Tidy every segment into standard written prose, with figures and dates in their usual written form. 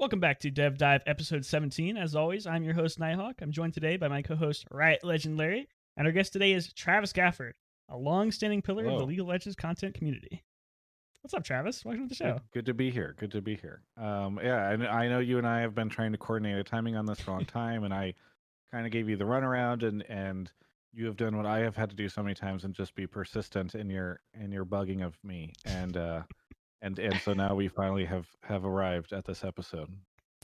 Welcome back to Dev Dive episode 17. As always, I'm your host, Nighthawk. I'm joined today by my co host, Riot Legend Larry. And our guest today is Travis Gafford, a long standing pillar of the Hello. League of Legends content community. What's up, Travis? Welcome to the show. Good to be here. Good to be here. Yeah, I know you and I have been trying to coordinate a timing on this for a long time, and I kind of gave you the runaround, and you have done what I have had to do so many times, and just be persistent in your bugging of me, and so now we finally have arrived at this episode.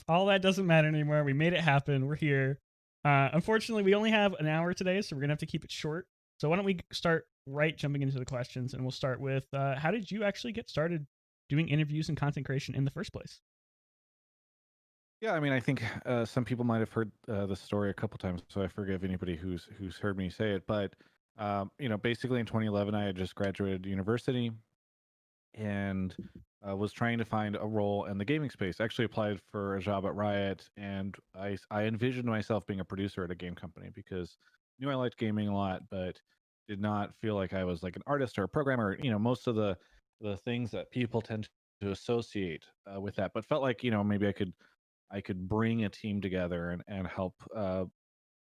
All that doesn't matter anymore. We made it happen. We're here. Unfortunately, we only have an hour today, so we're going to have to keep it short. So why don't we start jumping into the questions, and we'll start with how did you actually get started doing interviews and content creation in the first place? Yeah, I mean, I think some people might have heard the story a couple times, so I forgive anybody who's heard me say it. But basically in 2011, I had just graduated university and was trying to find a role in the gaming space. Actually, applied for a job at Riot, and I envisioned myself being a producer at a game company because I knew I liked gaming a lot, but did not feel like I was like an artist or a programmer. Most of the things that people tend to associate with that, but felt like maybe I could bring a team together and help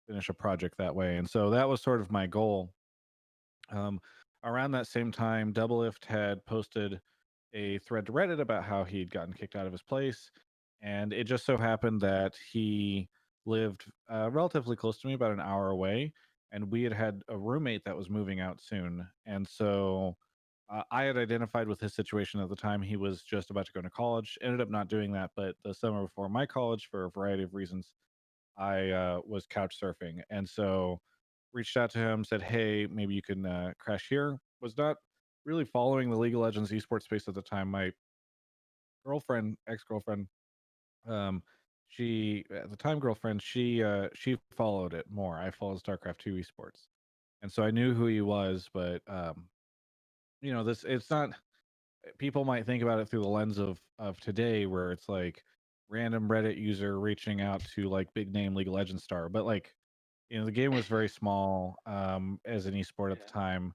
finish a project that way. And so that was sort of my goal. Um, Around that same time, Doublelift had posted a thread to Reddit about how he'd gotten kicked out of his place, and it just so happened that he lived relatively close to me, about an hour away, and we had a roommate that was moving out soon, and so I had identified with his situation at the time. He was just about to go to college, ended up not doing that, but the summer before my college, for a variety of reasons, I was couch surfing, and so reached out to him, said, "Hey, maybe you can crash here." Was not really following the League of Legends esports space at the time. My girlfriend, ex-girlfriend, um, she at the time girlfriend, she followed it more. I followed StarCraft 2 esports, and so I knew who he was, but this it's not. People might think about it through the lens of today, where it's like random Reddit user reaching out to like big name League of Legends star, but like the game was very small as an esport at the time,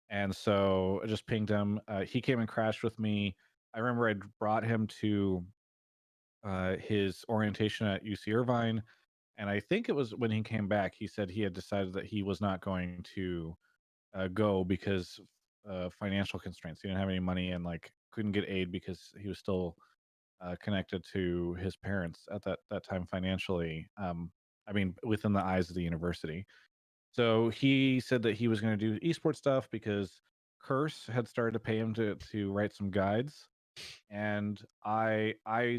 and so I just pinged him. He came and crashed with me. I remember I brought him to his orientation at UC Irvine, and I think it was when he came back. He said he had decided that he was not going to go because financial constraints. He didn't have any money and like couldn't get aid because he was still connected to his parents at that time financially. I mean, within the eyes of the university. So he said that he was going to do esports stuff because Curse had started to pay him to write some guides, and I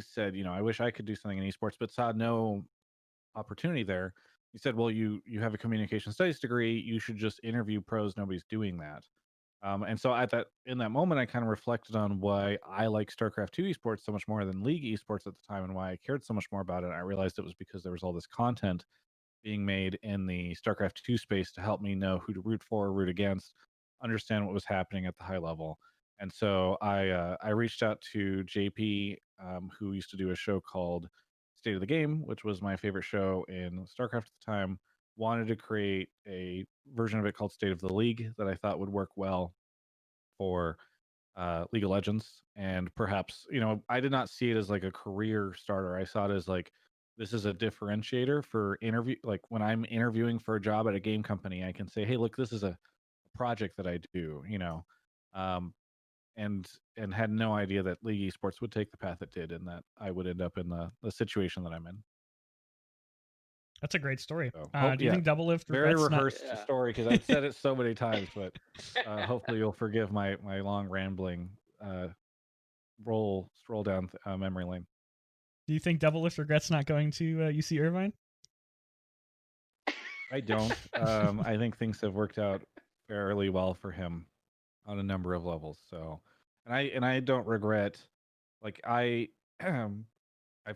said, I wish I could do something in esports, but saw no opportunity there. He said, well, you have a communication studies degree, you should just interview pros. Nobody's doing that. And so in that moment, I kind of reflected on why I like StarCraft 2 esports so much more than League esports at the time, and why I cared so much more about it. I realized it was because there was all this content being made in the StarCraft 2 space to help me know who to root for, root against, understand what was happening at the high level. And so I reached out to JP, who used to do a show called State of the Game, which was my favorite show in StarCraft at the time. Wanted to create a version of it called State of the League that I thought would work well for League of Legends, and perhaps I did not see it as like a career starter. I saw it as like this is a differentiator for interview. Like when I'm interviewing for a job at a game company, I can say, "Hey, look, this is a project that I do." Um, and had no idea that League Esports would take the path it did, and that I would end up in the situation that I'm in. That's a great story. So, Do you think Doublelift very regrets not? rehearsed story because I've said it so many times, but hopefully you'll forgive my long rambling stroll down memory lane. Do you think Doublelift regrets not going to UC Irvine? I don't. I think things have worked out fairly well for him on a number of levels. So, and I don't regret. Like I've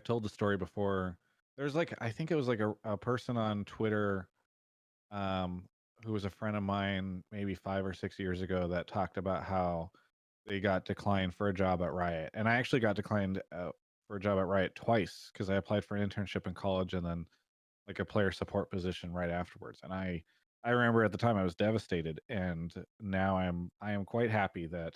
told the story before. There's like I think it was like a person on Twitter, um, who was a friend of mine maybe 5 or 6 years ago, that talked about how they got declined for a job at Riot, and I actually got declined for a job at Riot twice because I applied for an internship in college and then like a player support position right afterwards. And I remember at the time I was devastated, and now I am quite happy that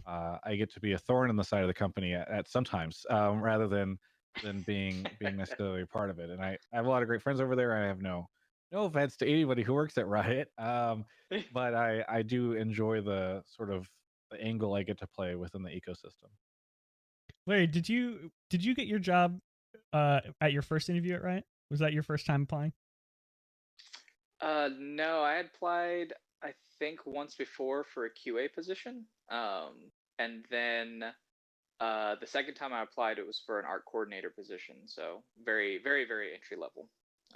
I get to be a thorn in the side of the company at sometimes, rather than than being necessarily a part of it. And I have a lot of great friends over there. I have no offense to anybody who works at Riot, but I do enjoy the sort of the angle I get to play within the ecosystem. Larry, did you get your job at your first interview at Riot? Was that your first time applying? No, I had applied, I think, once before for a QA position. And then the second time I applied, it was for an art coordinator position. So very, very, very entry level.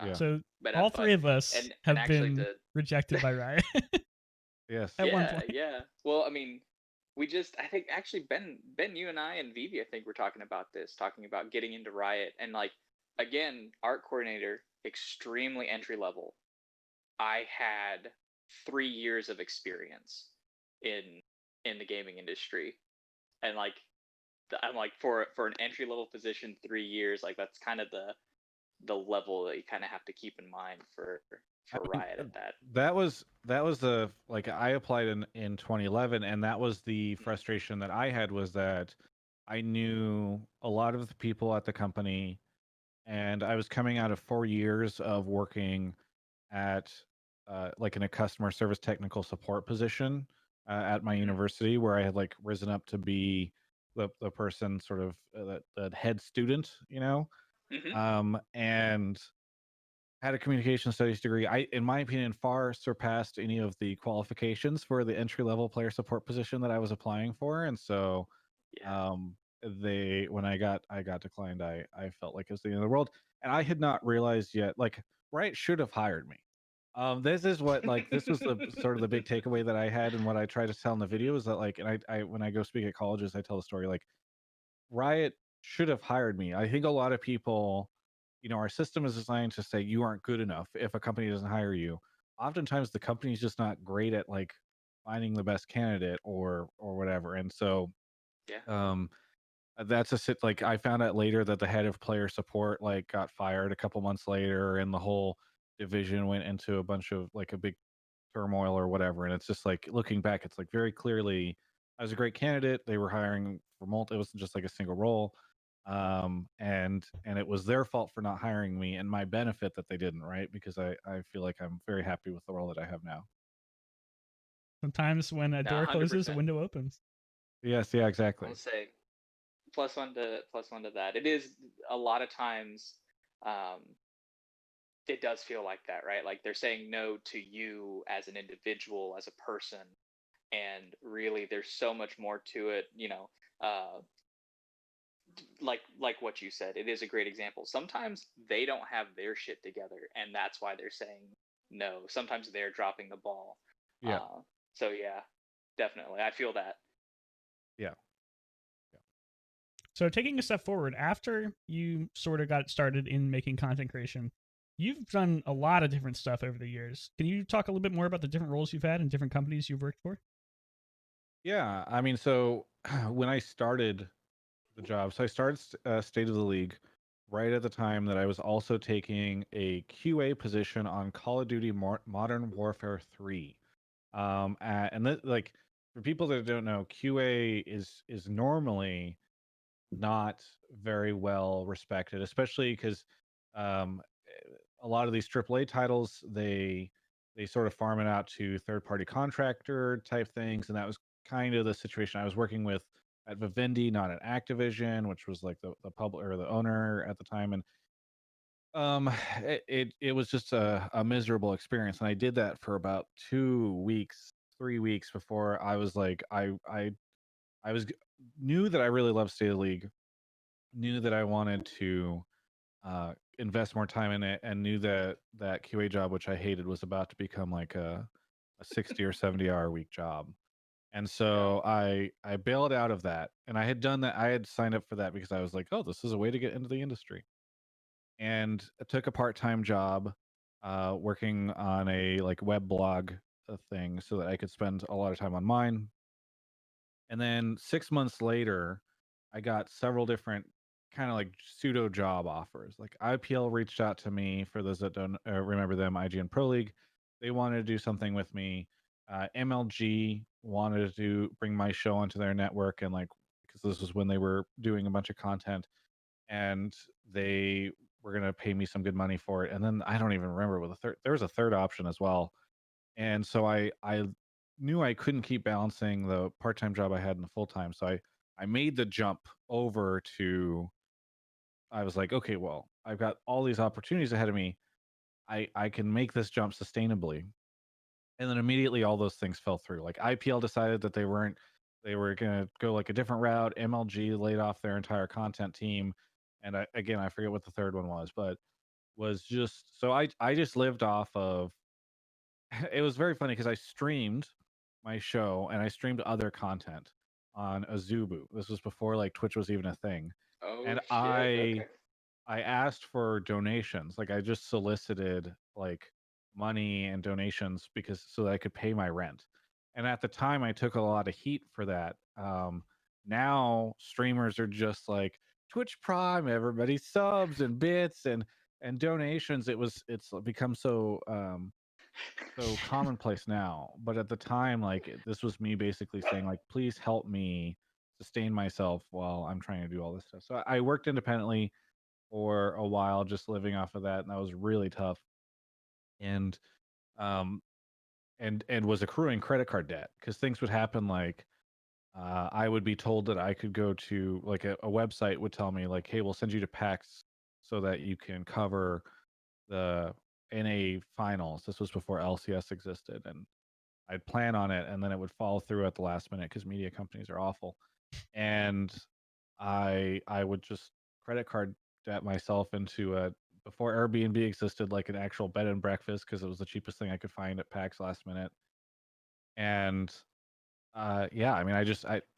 Yeah. So But all three of us and have actually been rejected by Riot Yes. at one yeah, point. yeah. Well, I mean, I think actually Ben, you and I and Vivi, I think we're talking about this, talking about getting into Riot, and like again, art coordinator, extremely entry level. I had 3 years of experience in the gaming industry, and like I'm like for an entry level position, 3 years, like that's kind of the level that you kind of have to keep in mind for I mean, Riot at that. that was the like I applied in 2011, and that was the Mhm. frustration that I had was that I knew a lot of the people at the company, and I was coming out of 4 years of working at like in a customer service technical support position at my Mhm. university, where I had like risen up to be the person sort of that head student, Mhm. and had a communication studies degree. I, in my opinion, far surpassed any of the qualifications for the entry level player support position that I was applying for, and so Yeah. um, they when I got declined, I felt like it was the end of the world, and I had not realized yet. Like, Riot should have hired me. This is what like this was the sort of the big takeaway that I had, and what I try to tell in the video is that like, and I when I go speak at colleges, I tell the story like Riot should have hired me. I think a lot of people, our system is designed to say you aren't good enough if a company doesn't hire you. Oftentimes, the company's just not great at like finding the best candidate or whatever, and so Yeah. um, that's a sit. Like I found out later that the head of player support like got fired a couple months later, and the whole division went into a bunch of like a big turmoil or whatever. And it's just like looking back, it's like very clearly I was a great candidate. They were hiring for multi. It wasn't just like a single role, and it was their fault for not hiring me, and my benefit that they didn't, right? Because I feel like I'm very happy with the role that I have now. Sometimes when a No, door closes, a 100%. window opens. Yes, yeah, I'll exactly. say plus one to that. It is a lot of times. Um, it does feel like that, right? Like they're saying no to you as an individual, as a person, and really, there's so much more to it. Like what you said, it is a great example. Sometimes they don't have their shit together, and that's why they're saying no. Sometimes they're dropping the ball. Yeah, Uh, so yeah, definitely, I feel that. yeah, yeah. So taking a step forward, after you sort of got started in making content creation, you've done a lot of different stuff over the years. Can you talk a little bit more about the different roles you've had and different companies you've worked for? Yeah, I mean, so when I started the job, so I started State of the League right at the time that I was also taking a QA position on Call of Duty Modern Warfare 3. And like for people that don't know, QA is normally not very well respected, especially because um, a lot of these AAA titles they sort of farm it out to third party contractor type things, and that was kind of the situation I was working with at Vivendi, not at Activision, which was like the public or the owner at the time, and um, it was just a miserable experience, and I did that for about 2 weeks, 3 weeks before I was like I was knew that I really loved State of the League, knew that I wanted to invest more time in it, and knew that that QA job, which I hated, was about to become like a 60 or 70 hour week job. And Yeah. so I bailed out of that, and I had done that. I had signed up for that because I was like, oh, this is a way to get into the industry, and I took a part-time job working on a like web blog thing so that I could spend a lot of time on mine. And then 6 months later, I got several different kind of like pseudo job offers. Like IPL reached out to me. For those that don't remember them, IGN Pro League, they wanted to do something with me. MLG wanted to bring my show onto their network, and like because this was when they were doing a bunch of content. and they were gonna pay me some good money for it. And then I don't even remember what there was a third option as well. And so I knew I couldn't keep balancing the part-time job I had and the full-time. So I made the jump over to I was like, okay, well, I've got all these opportunities ahead of me. I can make this jump sustainably. And then immediately all those things fell through. Like IPL decided that they were gonna go like a different route. MLG laid off their entire content team. And again, I forget what the third one was, but was just so I just lived off of it was very funny because I streamed my show and I streamed other content on Azubu. This was before like Twitch was even a thing. Oh And shit. Okay. I asked for donations. Like I just solicited like money and donations because so that I could pay my rent. And at the time I took a lot of heat for that. Now streamers are just like Twitch Prime, everybody subs and bits and donations. It's become so commonplace now. But at the time, like this was me basically saying like, please help me sustain myself while I'm trying to do all this stuff. So I worked independently for a while, just living off of that, and that was really tough. And um and was accruing credit card debt because things would happen like I would be told that I could go to like a website would tell me like, hey, we'll send you to PAX so that you can cover the NA finals. This was before LCS existed, and I'd plan on it, and then it would fall through at the last minute because media companies are awful. And I would just credit card debt myself into a before Airbnb existed, like an actual bed and breakfast because it was the cheapest thing I could find at PAX last minute. And yeah, I mean,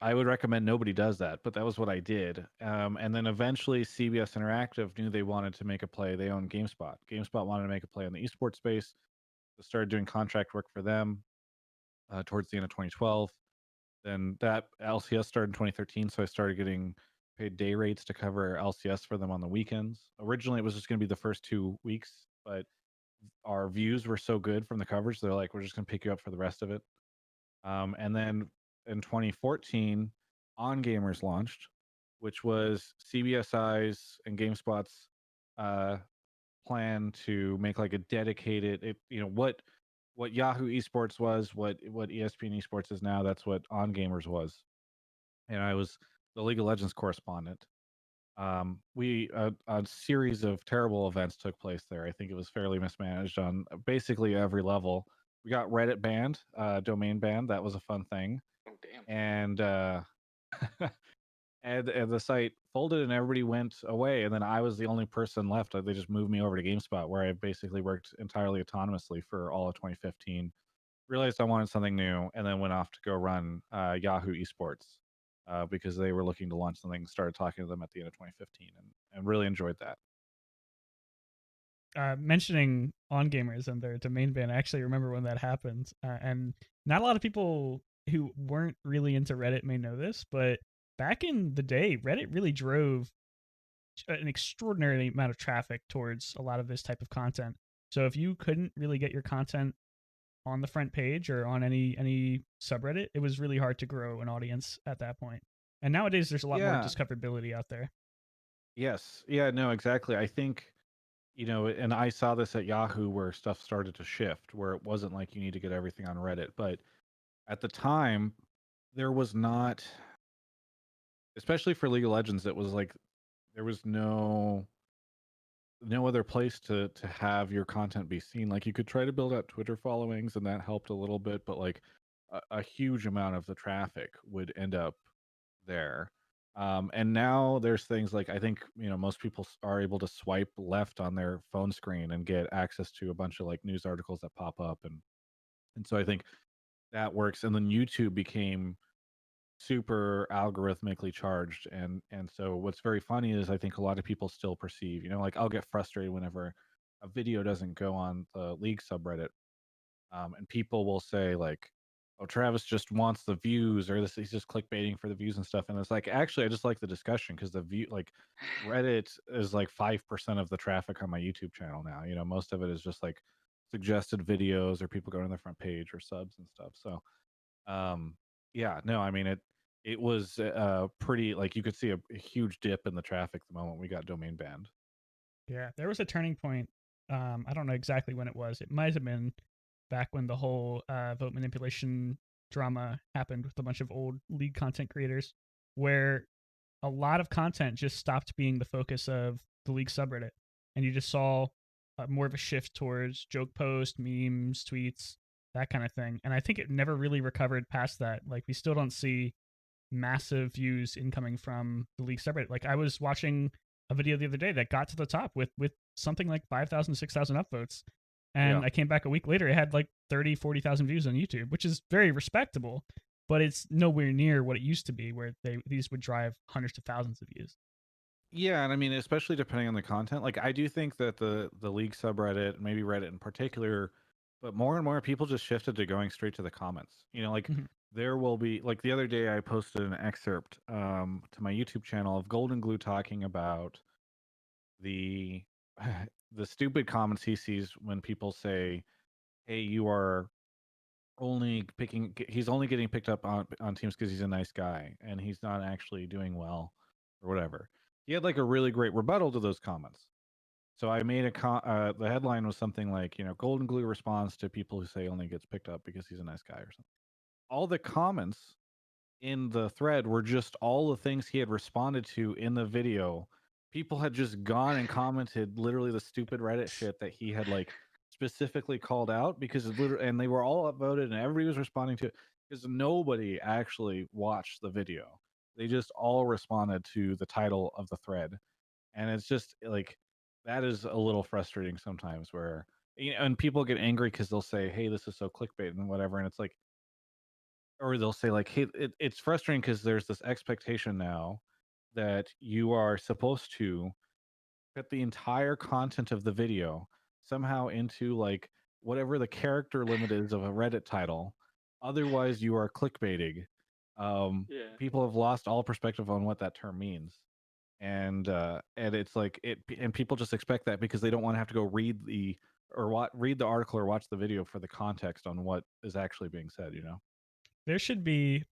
I would recommend nobody does that, but that was what I did. And then eventually CBS Interactive knew they wanted to make a play. They own GameSpot. GameSpot wanted to make a play in the esports space. So started doing contract work for them towards the end of 2012. Then that LCS started in 2013, so I started getting paid day rates to cover LCS for them on the weekends. Originally, it was just going to be the first 2 weeks, but our views were so good from the coverage, they're like, we're just going to pick you up for the rest of it. And then in 2014, On Gamers launched, which was CBSI's and GameSpot's uh, plan to make like a dedicated, what Yahoo Esports was, what ESPN Esports is now. That's what On Gamers was, and I was the League of Legends correspondent. We a series of terrible events took place there. I think it was fairly mismanaged on basically every level. We got Reddit banned, domain banned. That was a fun thing, Oh damn. and and the site folded and everybody went away. And then I was the only person left. They just moved me over to GameSpot, where I basically worked entirely autonomously for all of 2015. Realized I wanted something new, and then went off to go run Yahoo Esports because they were looking to launch something. Started talking to them at the end of 2015, and really enjoyed that. Mentioning On Gamers and their domain ban, I actually remember when that happened. And not a lot of people who weren't really into Reddit may know this, but back in the day, Reddit really drove an extraordinary amount of traffic towards a lot of this type of content. So if you couldn't really get your content on the front page or on any subreddit, it was really hard to grow an audience at that point. And nowadays, there's a lot more Yeah. discoverability out there. Yes. Yeah. No. Exactly. I think and I saw this at Yahoo where stuff started to shift, where it wasn't like you need to get everything on Reddit, but at the time, there was not, especially for League of Legends, it was like there was no other place to have your content be seen. Like you could try to build out Twitter followings, and that helped a little bit, but like a huge amount of the traffic would end up there. And now there's things like I think most people are able to swipe left on their phone screen and get access to a bunch of like news articles that pop up, and so I think that works. And then YouTube became super algorithmically charged, and so what's very funny is I think a lot of people still perceive, like I'll get frustrated whenever a video doesn't go on the league subreddit, and people will say like, oh, Travis just wants the views, or this he's just clickbaiting for the views and stuff, and it's like actually I just like the discussion because the view like Reddit is like 5% of the traffic on my YouTube channel now. Most of it is just like suggested videos or people going to the front page or subs and stuff. So yeah, no, I mean it was pretty, like, you could see a huge dip in the traffic the moment we got domain banned. Yeah, there was a turning point. I don't know exactly when it was. It might have been back when the whole vote manipulation drama happened with a bunch of old league content creators, where a lot of content just stopped being the focus of the league subreddit, and you just saw more of a shift towards joke posts, memes, tweets, that kind of thing. And I think it never really recovered past that. Like, we still don't see massive views incoming from the league subreddit. Like, I was watching a video the other day that got to the top with something like 5,000, 6,000 upvotes. And Yeah. I came back a week later, it had like 30, 40,000 views on YouTube, which is very respectable, but it's nowhere near what it used to be, where these would drive hundreds of thousands of views. Yeah, and I mean, especially depending on the content. Like, I do think that the league subreddit, maybe Reddit in particular, but more and more people just shifted to going straight to the comments. You know, like, Mhm. there will be, like, the other day I posted an excerpt to my YouTube channel of Golden Glue talking about the the stupid comments he sees when people say, "Hey, you are only picking he's only getting picked up on teams because he's a nice guy and he's not actually doing well or whatever." He had like a really great rebuttal to those comments. So I made the headline was something like, Golden Glue responds to people who say only gets picked up because he's a nice guy or something. All the comments in the thread were just all the things he had responded to in the video. People had just gone and commented literally the stupid Reddit shit that he had like specifically called out because it literally, and they were all upvoted and everybody was responding to it because nobody actually watched the video. They just all responded to the title of the thread. And it's just like, that is a little frustrating sometimes where, and people get angry because they'll say, "Hey, this is so clickbait," and whatever. And it's like, or they'll say like, "Hey, it's frustrating because there's this expectation now that you are supposed to fit the entire content of the video somehow into like whatever the character limit is of a Reddit title. Otherwise, you are clickbaiting." Yeah. People have lost all perspective on what that term means, and it's like and people just expect that because they don't want to have to go read read the article or watch the video for the context on what is actually being said. There should be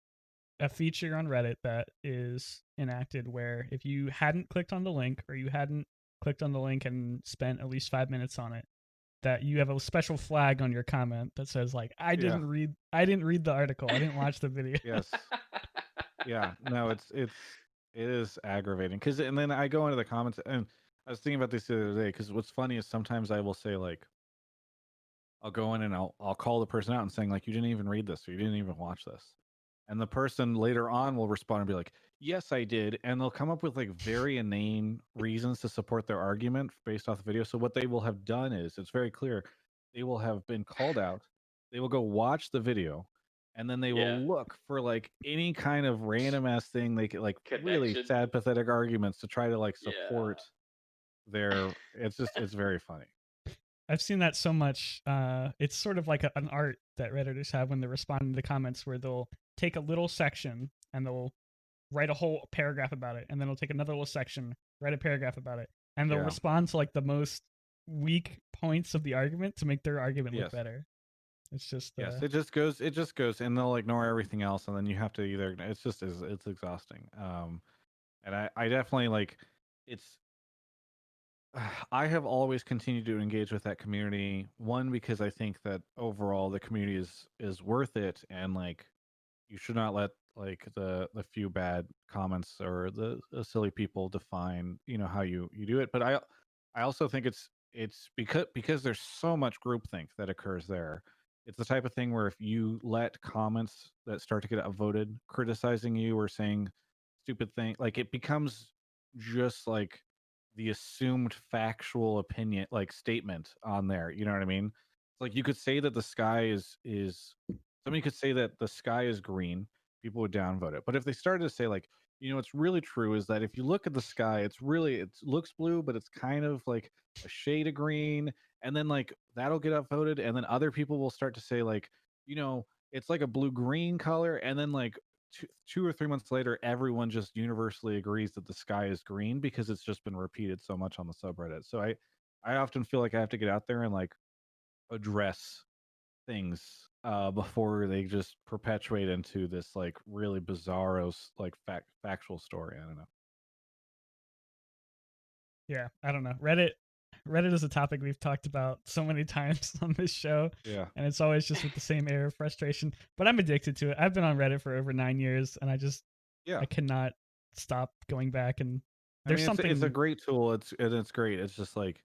a feature on Reddit that is enacted where if you hadn't clicked on the link, or you hadn't clicked on the link and spent at least 5 minutes on it, that you have a special flag on your comment that says like, Yeah. I didn't read the article, I didn't watch the video. Yes. Yeah. No, it is aggravating because, and then I go into the comments, and I was thinking about this the other day because what's funny is sometimes I will say like, I'll go in and I'll call the person out and saying like, "You didn't even read this or you didn't even watch this," and the person later on will respond and be like, "Yes, I did," and they'll come up with like very inane reasons to support their argument based off the video. So what they will have done is, it's very clear, they will have been called out. They will go watch the video, and then they Yeah. will look for like any kind of random ass thing they could, like really Connection. sad, pathetic arguments to try to like Yeah. support their. It's very funny. I've seen that so much. It's sort of like an art that Redditors have when they're responding to comments, where they'll take a little section and they'll write a whole paragraph about it, and then they'll take another little section, write a paragraph about it, and they'll Yeah. respond to like the most weak points of the argument to make their argument look Yes. better. It's just Yes, it just goes, and they'll ignore everything else, and then you have to either. It's exhausting. And I definitely like it's. I have always continued to engage with that community. One, because I think that overall the community is worth it, and like you should not let like the few bad comments or the silly people define how you do it. But I also think it's because there's so much groupthink that occurs there. It's the type of thing where if you let comments that start to get upvoted criticizing you or saying stupid thing, like it becomes just like the assumed factual opinion, like statement on there. You know what I mean? It's like you could say that the sky is somebody could say that the sky is green, people would downvote it. But if they started to say like, what's really true is that if you look at the sky, it looks blue, but it's kind of like a shade of green, and then like that'll get upvoted, and then other people will start to say like, it's like a blue green color, and then like 2 or 3 months later, everyone just universally agrees that the sky is green because it's just been repeated so much on the subreddit. So I often feel like I have to get out there and like address things before they just perpetuate into this like really bizarro like factual story. I don't know. Yeah, I don't know. Reddit is a topic we've talked about so many times on this show, Yeah. and it's always just with the same air of frustration. But I'm addicted to it. I've been on Reddit for over 9 years, and Yeah. I cannot stop going back. And I there's mean, it's a something. great tool. It's great. It's just like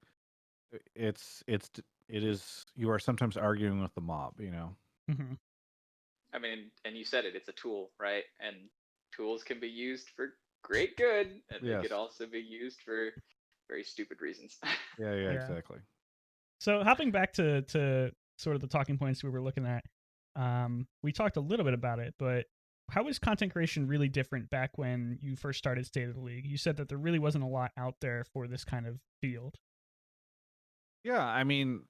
it is. You are sometimes arguing with the mob. You know. Mhm. I mean, and you said it, it's a tool, right? And tools can be used for great good, and they Yes. could also be used for very stupid reasons. Yeah. Yeah. Exactly. So hopping back to sort of the talking points we were looking at, we talked a little bit about it, but how was content creation really different back when you first started State of the League? You said that there really wasn't a lot out there for this kind of field. Yeah. I mean,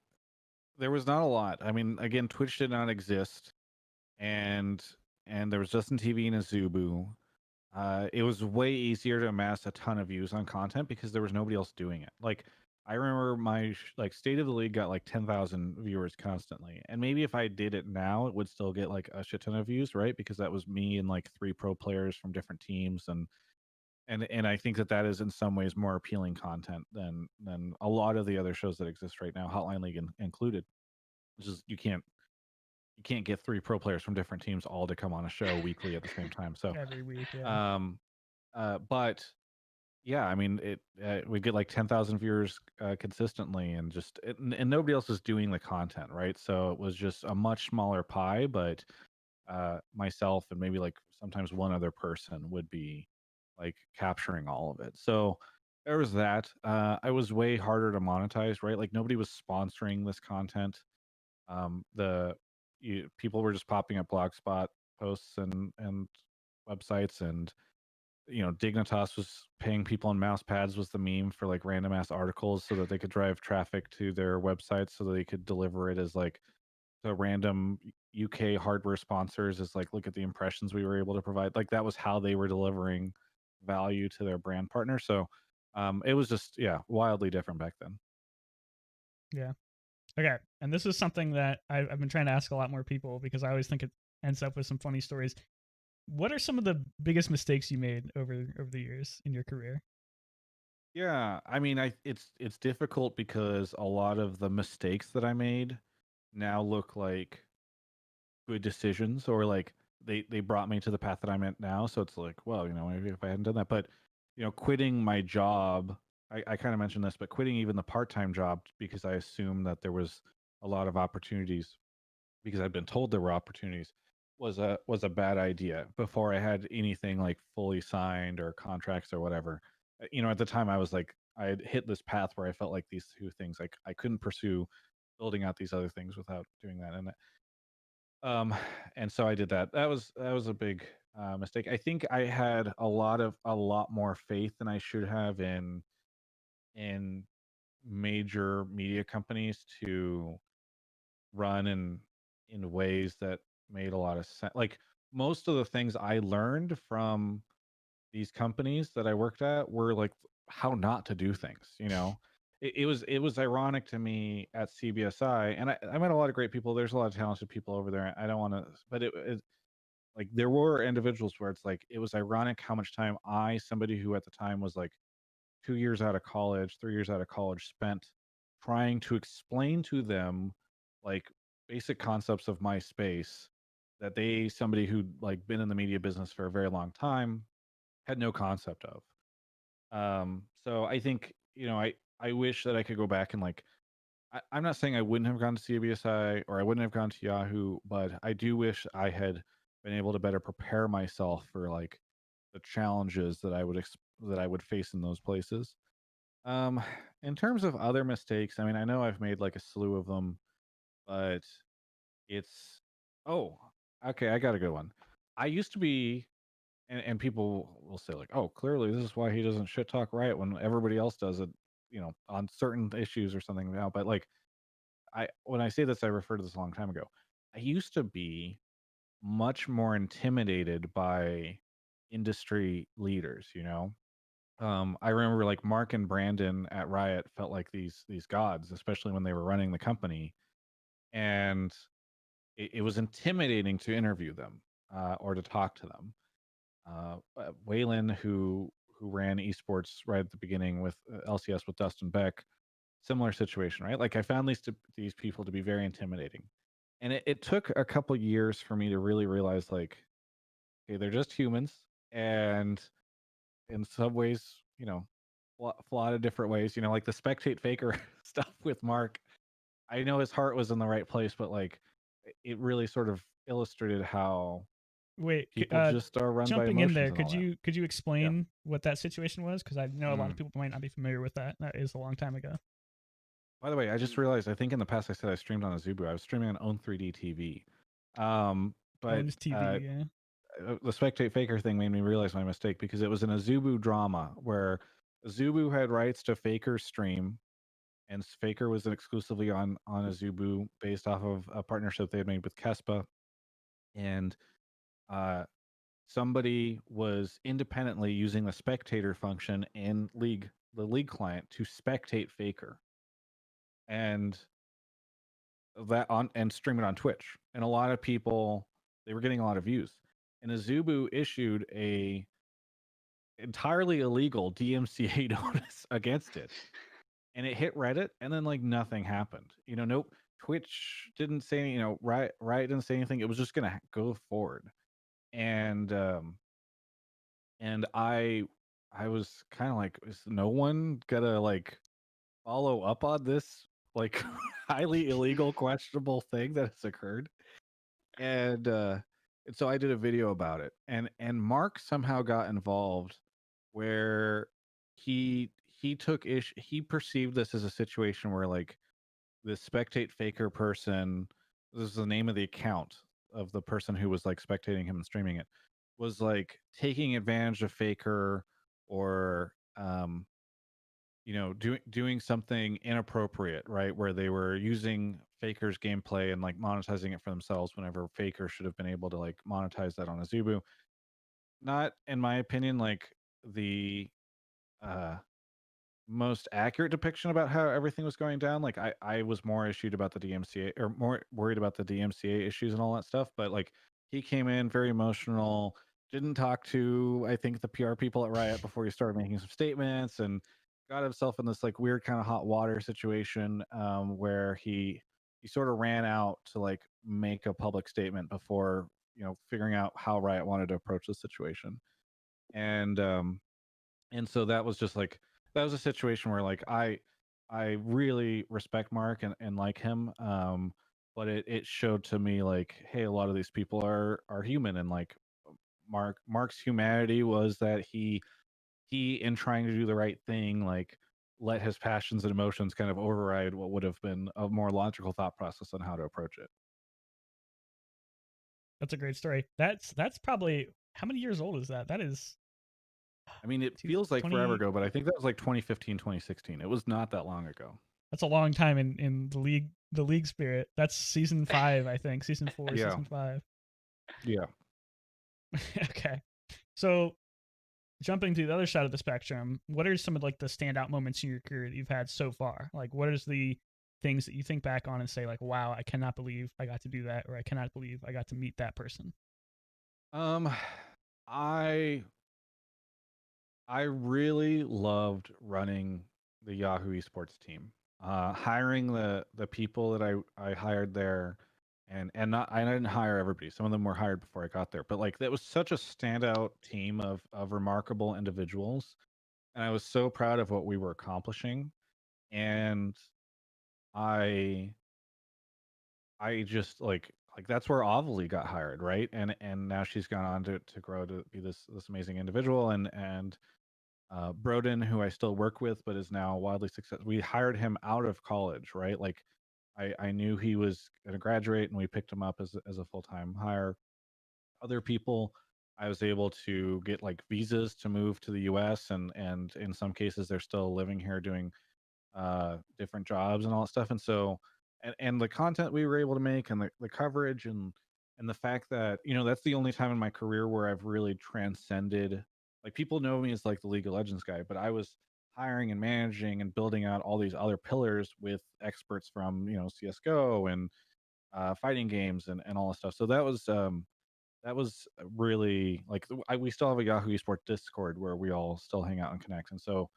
there was not a lot. I mean, again, Twitch did not exist, and there was Justin TV and Azubu. It was way easier to amass a ton of views on content because there was nobody else doing it. Like I remember my like State of the League got like 10,000 viewers constantly, and maybe if I did it now, it would still get like a shit ton of views, right? Because that was me and like 3 pro players from different teams, and I think that that is in some ways more appealing content than a lot of the other shows that exist right now, Hotline League included. Which is you can't get 3 pro players from different teams all to come on a show weekly at the same time. So Every week, yeah. but yeah, I mean, we get like 10,000 viewers consistently, and and nobody else was doing the content, right? So it was just a much smaller pie, but myself and maybe like sometimes one other person would be like capturing all of it. So there was that. I was way harder to monetize, right? Like nobody was sponsoring this content. The people were just popping up blogspot posts and websites, and Dignitas was paying people on mouse pads was the meme for like random ass articles so that they could drive traffic to their websites so that they could deliver it as like to random UK hardware sponsors as like look at the impressions we were able to provide. Like that was how they were delivering value to their brand partner. So it was just wildly different back then. Yeah. Okay. And this is something that I've been trying to ask a lot more people because I always think it ends up with some funny stories. What are some of the biggest mistakes you made over the years in your career? Yeah, I mean, it's difficult because a lot of the mistakes that I made now look like good decisions, or like they brought me to the path that I'm at now. So it's like, well, maybe if I hadn't done that, but quitting my job, I kind of mentioned this, but quitting even the part-time job because I assumed that there was a lot of opportunities because I'd been told there were opportunities was a bad idea before I had anything like fully signed or contracts or whatever. At the time I was like I had hit this path where I felt like these 2 things like I couldn't pursue building out these other things without doing that, um and so I did that. That was a big mistake. I think I had a lot more faith than I should have in major media companies to run in ways that made a lot of sense. Like most of the things I learned from these companies that I worked at were like how not to do things. It was ironic to me at CBSI, and I met a lot of great people. There's a lot of talented people over there. I don't want to, but it like there were individuals where it's like it was ironic how much time somebody who at the time was like 2 years out of college, 3 years out of college, spent trying to explain to them like basic concepts of my space that somebody who'd like been in the media business for a very long time had no concept of. So I think, I wish that I could go back and like, I'm not saying I wouldn't have gone to CBSI or I wouldn't have gone to Yahoo, but I do wish I had been able to better prepare myself for like the challenges that that I would face in those places. Um, in terms of other mistakes, I mean, I know I've made like a slew of them, but it's oh, okay, I got a good one. I used to be, and people will say like, oh, clearly this is why he doesn't shit talk Riot when everybody else does it, on certain issues or something now. But like, when I say this, I refer to this a long time ago. I used to be much more intimidated by industry leaders. I remember like Mark and Brandon at Riot felt like these gods, especially when they were running the company. And it was intimidating to interview them or to talk to them. Waylon, who ran esports right at the beginning with LCS with Dustin Beck, similar situation, right? Like I found these people to be very intimidating, and it took a couple years for me to really realize, like, okay, they're just humans, and in some ways, flawed in different ways. Like the spectate faker stuff with Mark. I know his heart was in the right place, but like, it really sort of illustrated how Wait, people just are run by jumping in emotions there, and all that. could you explain what that situation was? Because I know a lot of Mm. people might not be familiar with that. That is a long time ago. By the way, I just realized, I think in the past I said I streamed on a Zubu. I was streaming on Own 3D TV. But Owns TV, yeah. the spectate faker thing made me realize my mistake, because it was in a Zubu drama where Zubu had rights to Faker's stream, and Faker was exclusively on a Zubu based off of a partnership they had made with Kespa, and uh, somebody was independently using the spectator function in the league client to spectate Faker, and stream it on Twitch. And a lot of people, they were getting a lot of views. And Azubu issued a entirely illegal DMCA notice against it. And it hit Reddit, and then like nothing happened. Nope. Twitch didn't say, Riot didn't say anything. It was just gonna go forward. And I was kind of like, is no one gonna like follow up on this like highly illegal, questionable thing that has occurred? And so I did a video about it, and Mark somehow got involved, where he took ish he perceived this as a situation where, like, the spectate faker person, this is the name of the account of the person who was like spectating him and streaming it, was like taking advantage of Faker, or doing something inappropriate, right? Where they were using Faker's gameplay and like monetizing it for themselves, whenever Faker should have been able to like monetize that on Azubu. Not, in my opinion, like the uh most accurate depiction about how everything was going down. Like I was more issued about the DMCA, or more worried about the DMCA issues and all that stuff. But like, he came in very emotional, didn't talk to, I think, the PR people at Riot before he started making some statements, and got himself in this like weird kind of hot water situation, where he sort of ran out to like make a public statement before figuring out how Riot wanted to approach the situation. And so that was just like, that was a situation where like I really respect Mark and like him, but it showed to me like, hey, a lot of these people are human, and like Mark's humanity was that he in trying to do the right thing, like, let his passions and emotions kind of override what would have been a more logical thought process on how to approach it. That's a great story. That's probably, how many years old is that? That is, I mean, it feels like forever ago, but I think that was like 2015, 2016. It was not that long ago. That's a long time in the league spirit. That's season 5, I think. Season 4, Yeah. season 5. Yeah. Okay. So jumping to the other side of the spectrum, what are some of like the standout moments in your career that you've had so far? Like, what is the things that you think back on and say like, wow, I cannot believe I got to do that, or I cannot believe I got to meet that person? I really loved running the Yahoo Esports team. Hiring the people that I hired there, and not, I didn't hire everybody. Some of them were hired before I got there, but like, that was such a standout team of remarkable individuals, and I was so proud of what we were accomplishing. And I just like that's where Ovally got hired, right? And now she's gone on to grow to be this amazing individual. And Broden, who I still work with, but is now wildly successful. We hired him out of college, right? Like, I knew he was going to graduate, and we picked him up as a full time hire. Other people, I was able to get like visas to move to the U.S., and in some cases, they're still living here doing different jobs and all that stuff. And so, and the content we were able to make, and the coverage, and the fact that that's the only time in my career where I've really transcended. Like, people know me as like the League of Legends guy, but I was hiring and managing and building out all these other pillars with experts from CS:GO, and fighting games and all this stuff. So that was really like we still have a Yahoo Esports Discord where we all still hang out and connect, and so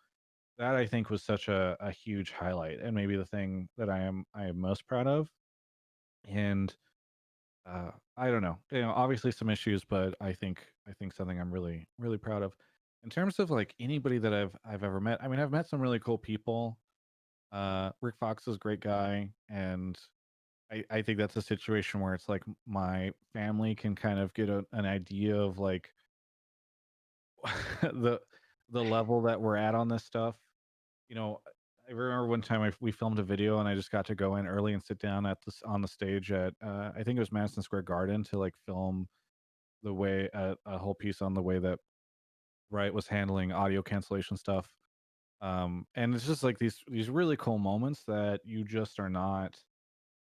that I think was such a huge highlight, and maybe the thing that I am most proud of. And I don't know, obviously some issues, but I think something I'm really proud of. In terms of like anybody that I've ever met, I mean, I've met some really cool people. Rick Fox is a great guy, and I think that's a situation where it's like my family can kind of get an idea of like the the level that we're at on this stuff. You know, I remember one time we filmed a video and I just got to go in early and sit down at this on the stage at I think it was Madison Square Garden to like film the way a whole piece on the way that Riot was handling audio cancellation stuff. And it's just like these really cool moments that you just are not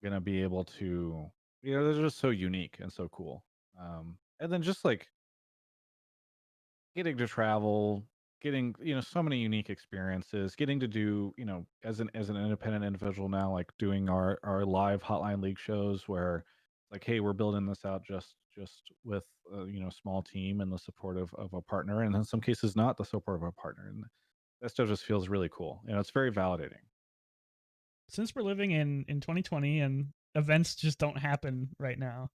gonna be able to, they're just so unique and so cool. And then just like getting to travel, getting, so many unique experiences, getting to do, as an independent individual now, like doing our live Hotline League shows where like, hey, we're building this out just with small team and the support of a partner, and in some cases not the support of a partner, and that stuff just feels really cool. It's very validating. Since we're living in 2020 and events just don't happen right now,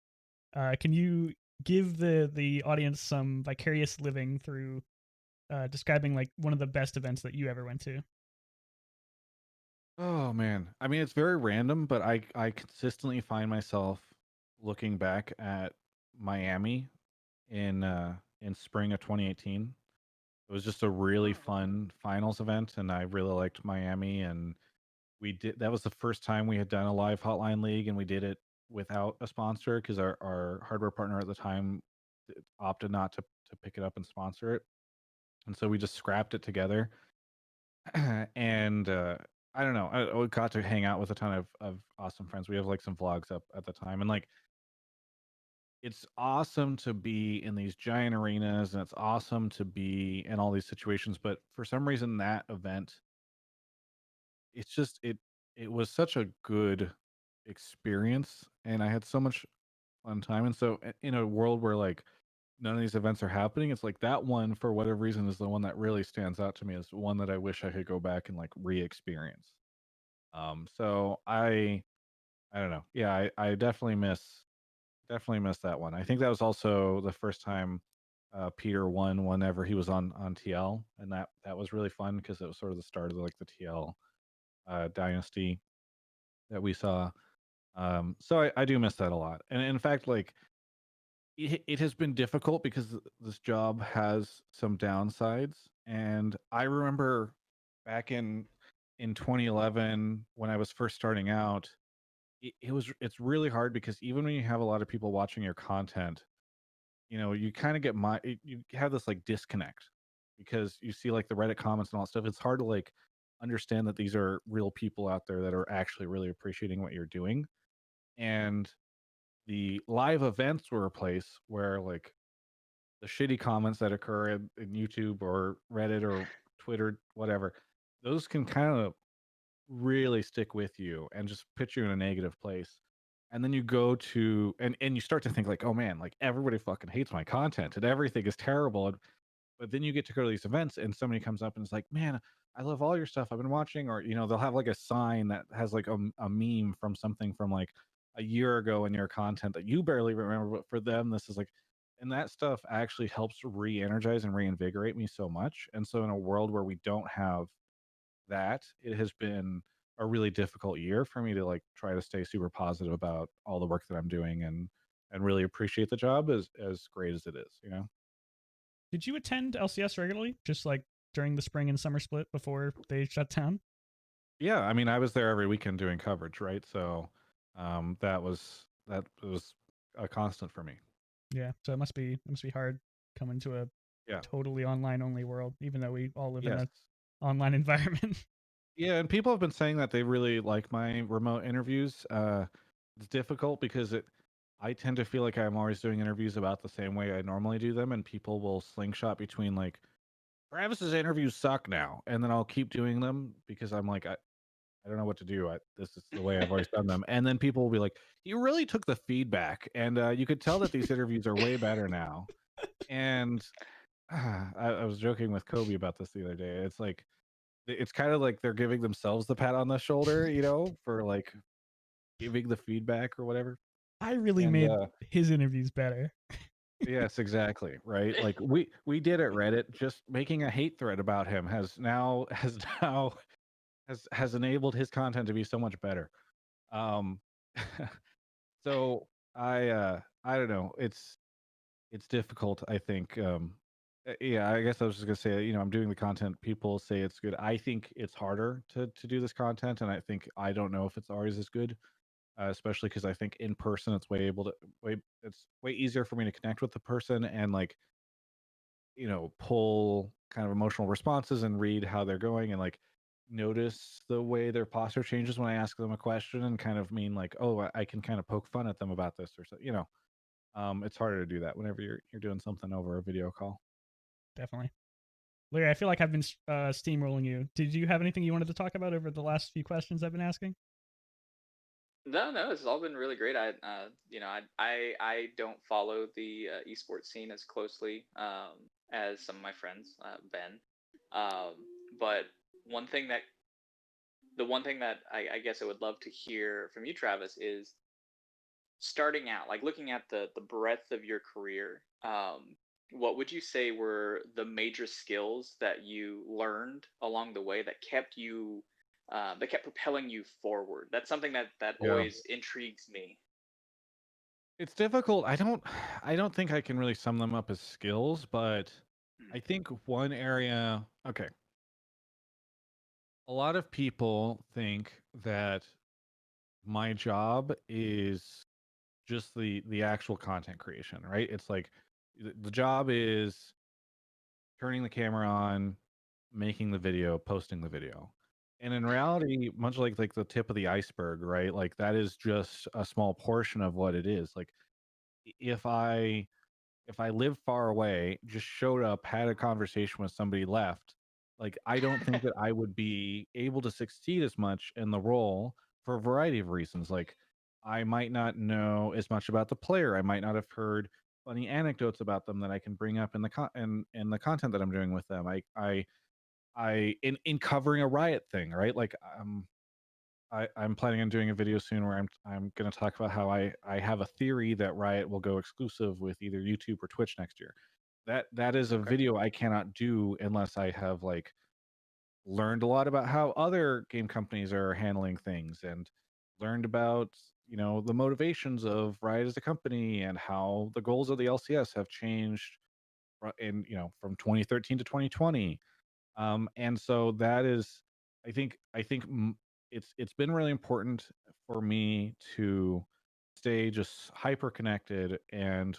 can you give the audience some vicarious living through describing like one of the best events that you ever went to? Oh man. I mean, it's very random, but I consistently find myself looking back at Miami in spring of 2018. It was just a really fun finals event, and I really liked Miami, and that was the first time we had done a live Hotline League, and we did it without a sponsor because our hardware partner at the time opted not to pick it up and sponsor it. And so we just scrapped it together. And I don't know. I got to hang out with a ton of awesome friends. We have like some vlogs up at the time, and like it's awesome to be in these giant arenas, and it's awesome to be in all these situations. But for some reason, that event, it's just it was such a good experience, and I had so much fun time. And so in a world where like none of these events are happening, it's like that one for whatever reason is the one that really stands out to me as one that I wish I could go back and like re-experience. So I don't know. Yeah, I definitely miss that one. I think that was also the first time Peter won whenever he was on TL, and that was really fun because it was sort of the start of like the TL dynasty that we saw. So I do miss that a lot. And in fact, like it has been difficult because this job has some downsides. And I remember back in 2011 when I was first starting out, it's really hard because even when you have a lot of people watching your content, you kind of you have this like disconnect because you see like the Reddit comments and all that stuff. It's hard to like understand that these are real people out there that are actually really appreciating what you're doing. And the live events were a place where like the shitty comments that occur in YouTube or Reddit or Twitter, whatever, those can kind of really stick with you and just put you in a negative place. And then you go to and you start to think like, oh man, like everybody fucking hates my content and everything is terrible. But then you get to go to these events and somebody comes up and is like, man, I love all your stuff. I've been watching, or they'll have like a sign that has like a meme from something from like a year ago in your content that you barely remember, but for them, this is like, and that stuff actually helps re-energize and reinvigorate me so much. And so in a world where we don't have that, it has been a really difficult year for me to like try to stay super positive about all the work that I'm doing and really appreciate the job as great as it is. Did you attend LCS regularly, just like during the spring and summer split before they shut down? Yeah, I mean, I was there every weekend doing coverage, right? So that was a constant for me. Yeah, so it must be hard coming to a Yeah. totally online only world, even though we all live in Yes. a online environment. Yeah, and people have been saying that they really like my remote interviews. It's difficult because I tend to feel like I'm always doing interviews about the same way I normally do them, and people will slingshot between like Travis's interviews suck now, and then I'll keep doing them because I'm like I don't know what to do. This is the way I've always done them. And then people will be like, you really took the feedback, and you could tell that these interviews are way better now. And I was joking with Kobe about this the other day. It's like it's kind of like they're giving themselves the pat on the shoulder, for like giving the feedback or whatever. I really And made his interviews better. yes, exactly, right? Like we did at Reddit, just making a hate thread about him has enabled his content to be so much better. Um so I don't know. It's difficult, I think. Yeah, I guess I was just gonna say, I'm doing the content. People say it's good. I think it's harder to do this content, and I think I don't know if it's always as good, especially because I think in person it's way easier for me to connect with the person and like pull kind of emotional responses and read how they're going and like notice the way their posture changes when I ask them a question and kind of mean like, oh, I can kind of poke fun at them about this or so. It's harder to do that whenever you're doing something over a video call. Definitely. Larry, I feel like I've been steamrolling you. Did you have anything you wanted to talk about over the last few questions I've been asking? No, it's all been really great. I don't follow the esports scene as closely as some of my friends, Ben. Um, but one thing that the one thing that I guess I would love to hear from you, Travis, is starting out, like looking at the breadth of your career. What would you say were the major skills that you learned along the way that kept propelling you forward? That's something that Yeah. always intrigues me. It's difficult. I don't think I can really sum them up as skills, but Hmm. I think one area, okay. A lot of people think that my job is just the actual content creation, right? It's like the job is turning the camera on, making the video, posting the video. And in reality, much like the tip of the iceberg, right? Like that is just a small portion of what it is. Like if I lived far away, just showed up, had a conversation with somebody, left, like I don't think that I would be able to succeed as much in the role for a variety of reasons. Like I might not know as much about the player. I might not have heard funny anecdotes about them that I can bring up in in the content that I'm doing with them. In covering a riot thing, right? Like I'm planning on doing a video soon where I'm going to talk about how I have a theory that Riot will go exclusive with either YouTube or Twitch next year. That is a Okay. video I cannot do unless I have like learned a lot about how other game companies are handling things and learned about the motivations of Riot as a company and how the goals of the LCS have changed in from 2013 to 2020. And so that is, I think it's been really important for me to stay just hyper connected and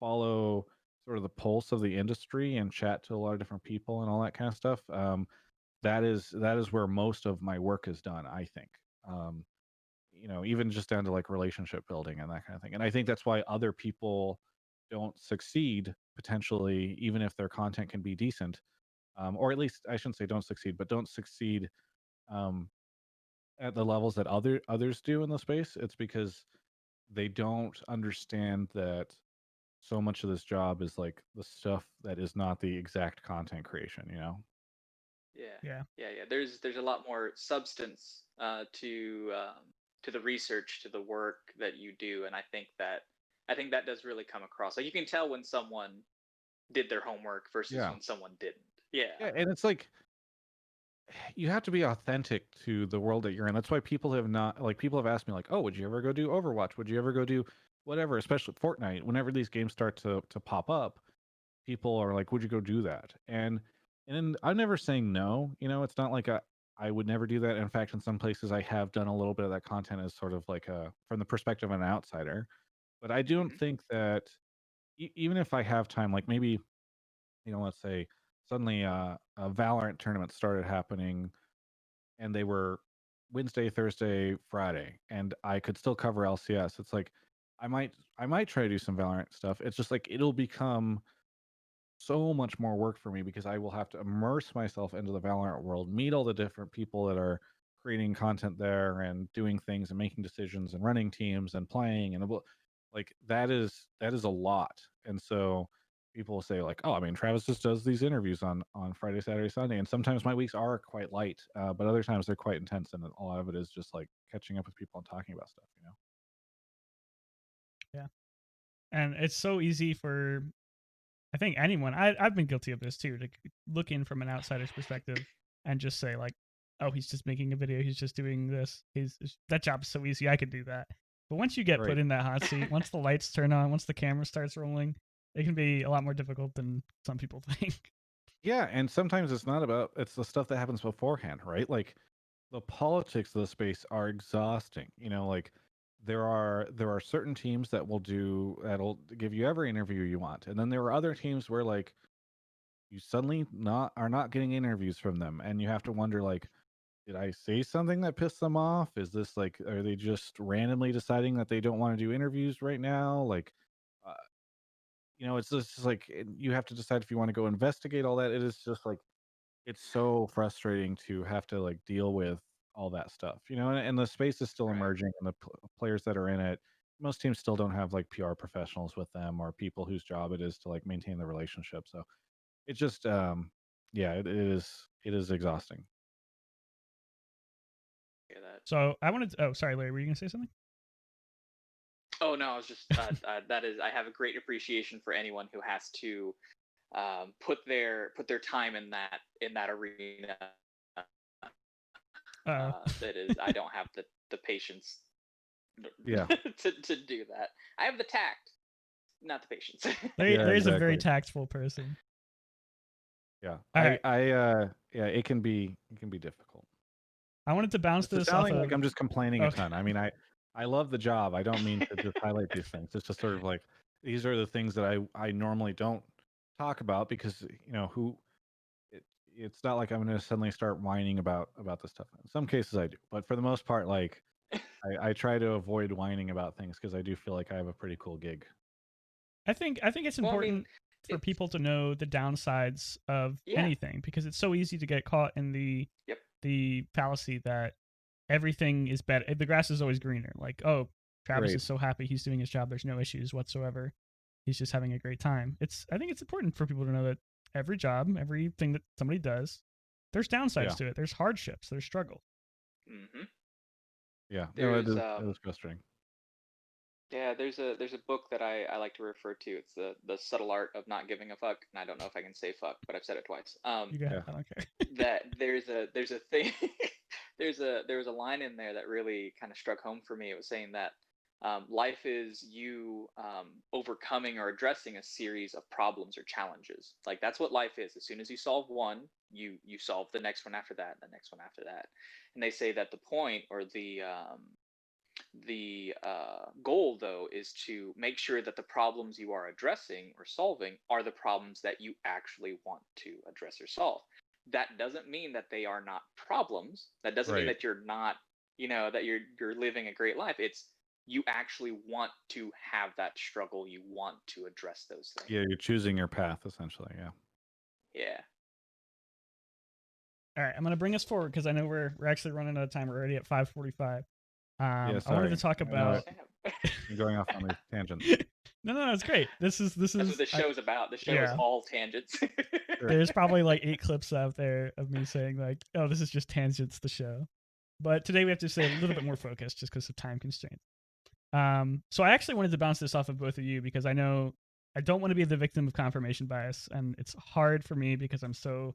follow sort of the pulse of the industry and chat to a lot of different people and all that kind of stuff. That is where most of my work is done, I think. Um, even just down to like relationship building and that kind of thing. And I think that's why other people don't succeed potentially, even if their content can be decent, or at least I shouldn't say don't succeed, but don't succeed um, at the levels that others do in the space. It's because they don't understand that so much of this job is like the stuff that is not the exact content creation. Yeah, Yeah. yeah. There's a lot more substance to the research, to the work that you do, and I think that does really come across. Like you can tell when someone did their homework versus Yeah, when someone didn't. Yeah. yeah, and it's like you have to be authentic to the world that you're in. That's why people have asked me like, "Oh, would you ever go do Overwatch? Would you ever go do whatever?" Especially Fortnite. Whenever these games start to pop up, people are like, "Would you go do that?" And I'm never saying no. It's not like I would never do that. In fact, in some places, I have done a little bit of that content as sort of like a from the perspective of an outsider. But I don't Hmm. think that even if I have time, like maybe let's say suddenly a Valorant tournament started happening and they were Wednesday, Thursday, Friday, and I could still cover LCS. It's like I might try to do some Valorant stuff. It's just like it'll become so much more work for me because I will have to immerse myself into the Valorant world, meet all the different people that are creating content there and doing things and making decisions and running teams and playing and like that is a lot. And so people will say like, oh, I mean, Travis just does these interviews on Friday, Saturday, Sunday, and sometimes my weeks are quite light, but other times they're quite intense, and a lot of it is just like catching up with people and talking about stuff. Yeah. And it's so easy for, I think, anyone. I've been guilty of this too, to look in from an outsider's perspective and just say like, oh, he's just making a video, he's just doing this, that job is so easy, I could do that. But once you get put Right. in that hot seat, once the lights turn on, once the camera starts rolling, it can be a lot more difficult than some people think. Yeah, and sometimes it's the stuff that happens beforehand, right? Like the politics of the space are exhausting. Like there are certain teams that'll give you every interview you want, and then there are other teams where like you suddenly are not getting interviews from them, and you have to wonder like, did I say something that pissed them off? Is this like, are they just randomly deciding that they don't want to do interviews right now? Like, uh, it's just like you have to decide if you want to go investigate all that. It is just like it's so frustrating to have to like deal with all that stuff, and the space is still Right. emerging, and the players that are in it, most teams still don't have like PR professionals with them or people whose job it is to like maintain the relationship. So it just, yeah, it is exhausting. Yeah, that. So I wanted to, oh, sorry, Larry, were you gonna say something? Oh no, I was just that is I have a great appreciation for anyone who has to put their time in that arena. That is, I don't have the patience Yeah. to do that. I have the tact, not the patience. Larry's a very Exactly. tactful person. Yeah. All right. Yeah, it can be difficult. I wanted to bounce It's this off sounding of. like I'm just complaining a Okay. ton. I mean, I love the job. I don't mean to just highlight these things. It's just sort of like these are the things that I normally don't talk about because it's not like I'm going to suddenly start whining about this stuff. In some cases I do, but for the most part, like I try to avoid whining about things because I do feel like I have a pretty cool gig. I think it's Well, I mean, important for people to know the downsides of yeah. anything, because it's so easy to get caught in the Yep. the fallacy that everything is better. The grass is always greener. Like, oh, Travis Right. is so happy, he's doing his job, there's no issues whatsoever. He's just having a great time. I think it's important for people to know that every job, everything that somebody does, there's downsides Yeah. to it. There's hardships, there's struggle. Mm-hmm. Yeah. No, it There's is frustrating. yeah, there's a book that I like to refer to. It's the subtle art of not giving a fuck, and I don't know if I can say fuck, but I've said it twice. You got Yeah. I don't care. That there's a thing there was a line in there that really kind of struck home for me. It was saying that life is you overcoming or addressing a series of problems or challenges. Like that's what life is. As soon as you solve one, you solve the next one after that, and the next one after that. And they say that the point or the goal, though, is to make sure that the problems you are addressing or solving are the problems that you actually want to address or solve. That doesn't mean that they are not problems. That doesn't mean Right. that you're not, that you're living a great life. It's you actually want to have that struggle. You want to address those things. Yeah, you're choosing your path essentially. Yeah. Yeah. All right, I'm gonna bring us forward because I know we're actually running out of time. We're already at 5:45. Yeah. I wanted to Sorry. talk I know about. I'm going off on these tangents. No, it's great. This is That's what the show's about. The show is yeah. all tangents. Sure. There's probably like 8 clips out there of me saying like, "Oh, this is just tangents." The show, but today we have to stay a little bit more focused just because of time constraints. So I actually wanted to bounce this off of both of you because I know I don't want to be the victim of confirmation bias, and it's hard for me because I'm so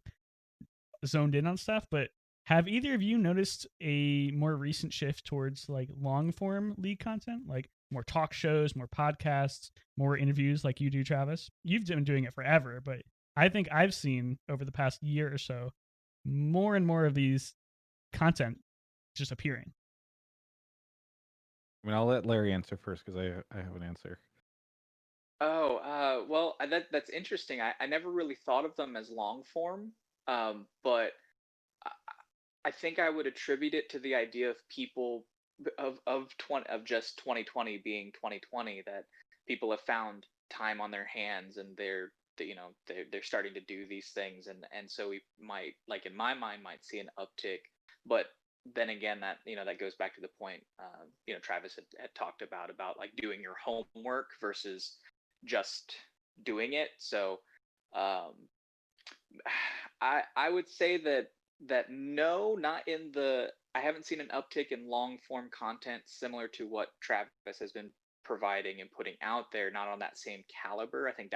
zoned in on stuff. But have either of you noticed a more recent shift towards like long form league content, like more talk shows, more podcasts, more interviews, like you do, Travis? You've been doing it forever, but I think I've seen over the past year or so more and more of these content just appearing. I mean, I'll let Larry answer first because I have an answer. Oh, well, that's interesting. I never really thought of them as long form, but I, I think I would attribute it to the idea of people of just 2020 being 2020, that people have found time on their hands and they're starting to do these things, and so we might, like in my mind, might see an uptick. But then again, that that goes back to the point Travis had talked about like doing your homework versus just doing it. So um, I would say that no, not in the. I haven't seen an uptick in long form content similar to what Travis has been providing and putting out there. Not on that same caliber. I think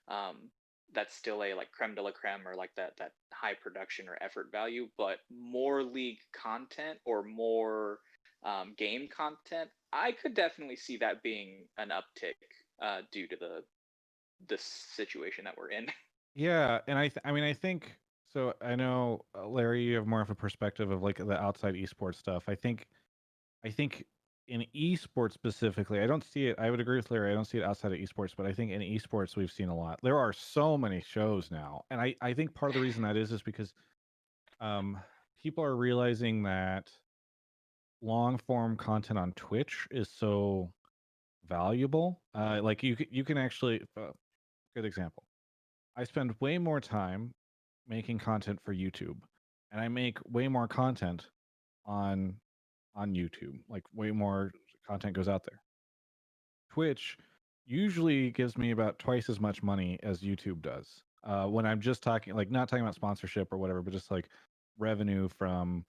um, that's still a like creme de la creme, or like that high production or effort value. But more league content or more game content, I could definitely see that being an uptick due to the situation that we're in. Yeah, and I mean, I think so. I know, Larry, you have more of a perspective of like the outside esports stuff. I think in esports specifically, I don't see it. I would agree with Larry. I don't see it outside of esports, but I think in esports we've seen a lot. There are so many shows now, and I think part of the reason that is because um people are realizing that long form content on Twitch is so valuable. Like you can actually good example. I spend way more time making content for YouTube, and I make way more content on YouTube. Like way more content goes out there. Twitch usually gives me about twice as much money as YouTube does. When I'm just talking, like not talking about sponsorship or whatever, but just like revenue from,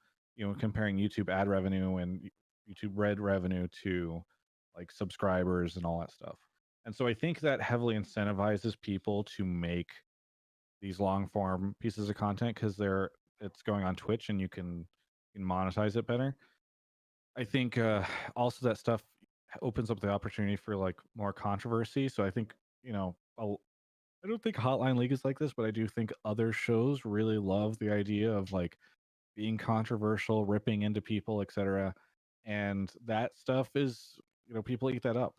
comparing YouTube ad revenue and YouTube Red revenue to like subscribers and all that stuff. And so I think that heavily incentivizes people to make these long form pieces of content because it's going on Twitch and you can monetize it better. I think also that stuff opens up the opportunity for like more controversy. So I think I don't think Hotline League is like this, but I do think other shows really love the idea of like being controversial, ripping into people, etc. And that stuff is people eat that up,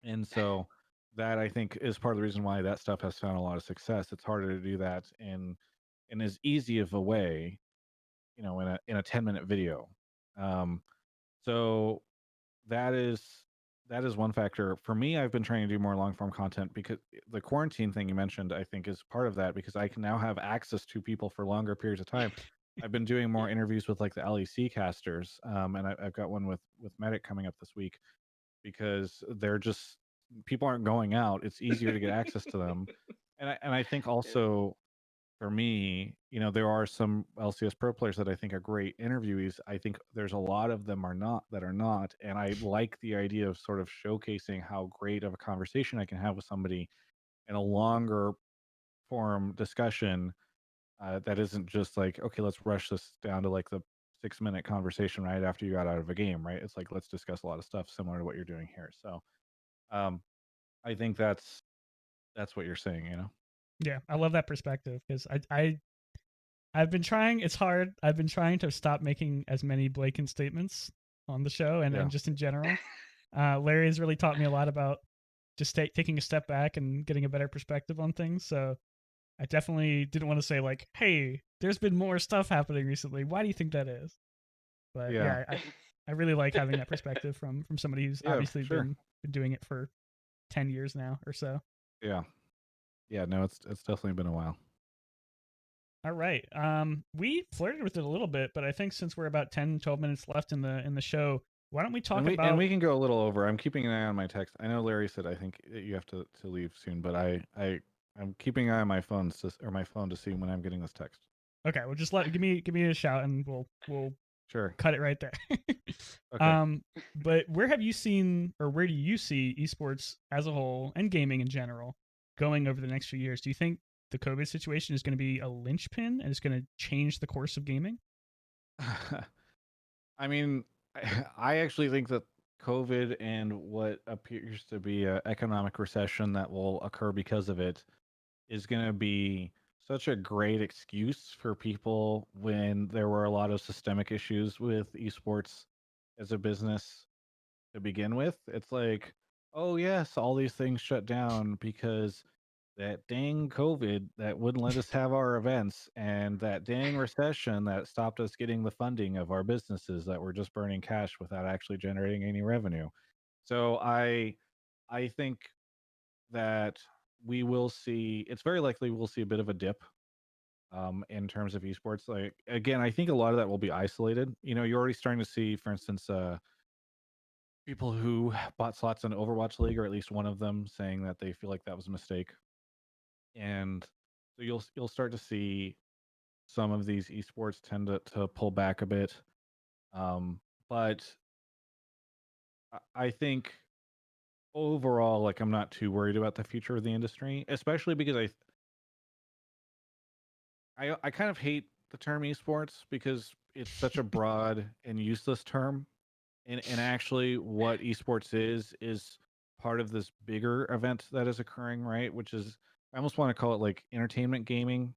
and so that I think is part of the reason why that stuff has found a lot of success. It's harder to do that in as easy of a way, in a 10-minute video. Um, so that is that is one factor. For me, I've been trying to do more long form content because the quarantine thing you mentioned, I think, is part of that because I can now have access to people for longer periods of time. I've been doing more interviews with like the LEC casters, and I've got one with Medic coming up this week because they're just people aren't going out. It's easier to get access to them, and I think Yeah. also for me, there are some LCS pro players that I think are great interviewees. I think there's a lot of them are not, and I like the idea of sort of showcasing how great of a conversation I can have with somebody in a longer form discussion that isn't just like, okay, let's rush this down to like the 6-minute conversation right after you got out of a game, right? It's like let's discuss a lot of stuff similar to what you're doing here. So, um, I think that's what you're saying. Yeah, I love that perspective because I've been trying. It's hard. I've been trying to stop making as many blatant statements on the show and Yeah. just in general. Larry has really taught me a lot about just taking a step back and getting a better perspective on things. So I definitely didn't want to say like, "Hey, there's been more stuff happening recently. Why do you think that is?" But Yeah. yeah, I really like having that perspective from somebody who's Yeah, obviously sure. been doing it for 10 years now or so. Yeah. Yeah, no, it's definitely been a while. All right. We flirted with it a little bit, but I think since we're about 10, 12 minutes left in the show, why don't we talk And about we can go a little over. I'm keeping an eye on my text. I know Larry said I think you have to leave soon, but I'm keeping an eye on my phone to see when I'm getting this text. Okay, well just give me a shout and we'll Sure. cut it right there. Okay. But where have you seen or where do you see esports as a whole and gaming in general going over the next few years? Do you think the COVID situation is going to be a linchpin and it's going to change the course of gaming? I mean, I actually think that COVID and what appears to be an economic recession that will occur because of it is going to be such a great excuse for people when there were a lot of systemic issues with esports as a business to begin with. It's like, oh yes, all these things shut down because that dang COVID that wouldn't let us have our events, and that dang recession that stopped us getting the funding of our businesses that were just burning cash without actually generating any revenue. So I think that we will see. It's very likely we'll see a bit of a dip in terms of esports. Like again, I think a lot of that will be isolated. You're already starting to see, for instance, people who bought slots in Overwatch League, or at least one of them, saying that they feel like that was a mistake. And so you'll start to see some of these esports tend to pull back a bit. But I think overall, like I'm not too worried about the future of the industry, especially because I kind of hate the term esports because it's such a broad and useless term. And actually, what esports is part of this bigger event that is occurring, right? Which is, I almost want to call it like entertainment gaming,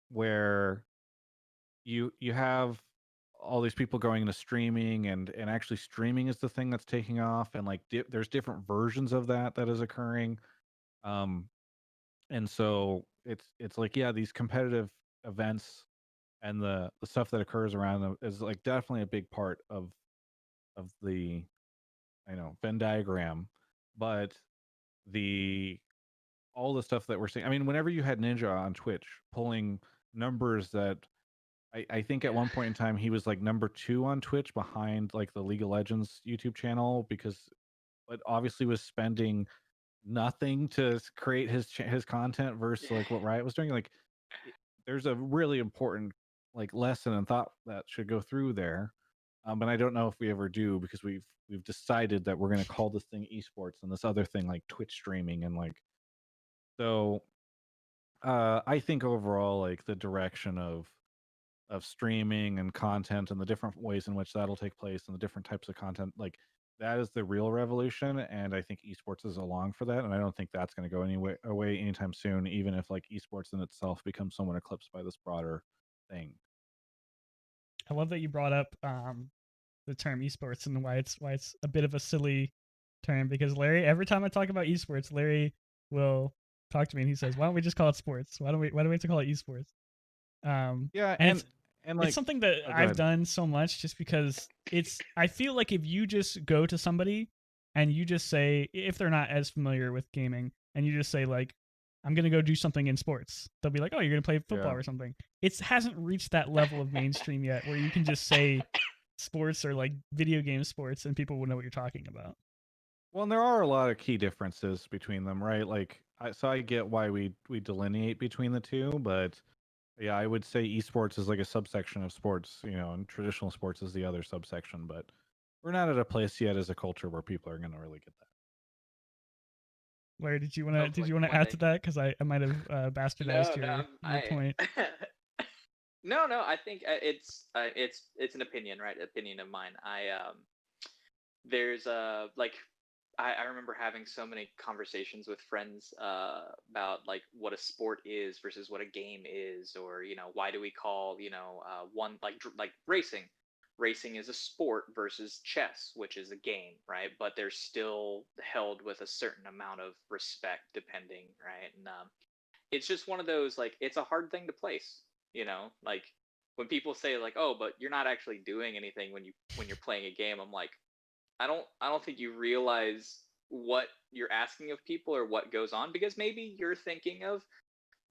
where you have all these people going into streaming, and actually streaming is the thing that's taking off, and like there's different versions of that is occurring. um and so it's like, yeah, these competitive events and the stuff that occurs around them is like definitely a big part of the, I know, Venn diagram. But the all the stuff that we're seeing, I mean, whenever you had Ninja on Twitch pulling numbers that I think at Yeah. one point in time he was like number 2 on Twitch behind like the League of Legends YouTube channel, because it obviously was spending nothing to create his content versus like what Riot was doing. Like it, there's a really important like lesson and thought that should go through there. But I don't know if we ever do, because we've decided that we're going to call this thing esports and this other thing like Twitch streaming, and like so I think overall, like the direction of streaming and content and the different ways in which that'll take place and the different types of content, like that is the real revolution. And I think esports is along for that, and I don't think that's going to go away anytime soon, even if like esports in itself becomes somewhat eclipsed by this broader thing. I love that you brought up the term esports and why it's a bit of a silly term, because Larry, every time I talk about esports, Larry will talk to me and he says, "Why don't we just call it sports? Why do we have to call it esports?" Yeah, And and it's like, something that oh, go I've ahead. done so much just because I feel like if you just go to somebody and you just say, if they're not as familiar with gaming, and you just say like, I'm gonna go do something in sports, they'll be like, oh, you're gonna play football Yeah. or something. It hasn't reached that level of mainstream yet where you can just say sports or like video game sports and people will know what you're talking about. Well, and there are a lot of key differences between them, right? Like, so I get why we delineate between the two, but yeah, I would say esports is like a subsection of sports, and traditional sports is the other subsection. But we're not at a place yet as a culture where people are going to really get that. Larry, did Hopefully, you want to one add day. to that? Because I might have bastardized No, no, your I. point. No, no. I think it's an opinion, right? Opinion of mine. There's like I remember having so many conversations with friends about like what a sport is versus what a game is, or why do we call one like racing. Racing is a sport versus chess, which is a game, right? But they're still held with a certain amount of respect, depending, right? And it's just one of those, like, it's a hard thing to place, like when people say like, oh, but you're not actually doing anything when you're playing a game. I'm like, I don't think you realize what you're asking of people or what goes on, because maybe you're thinking of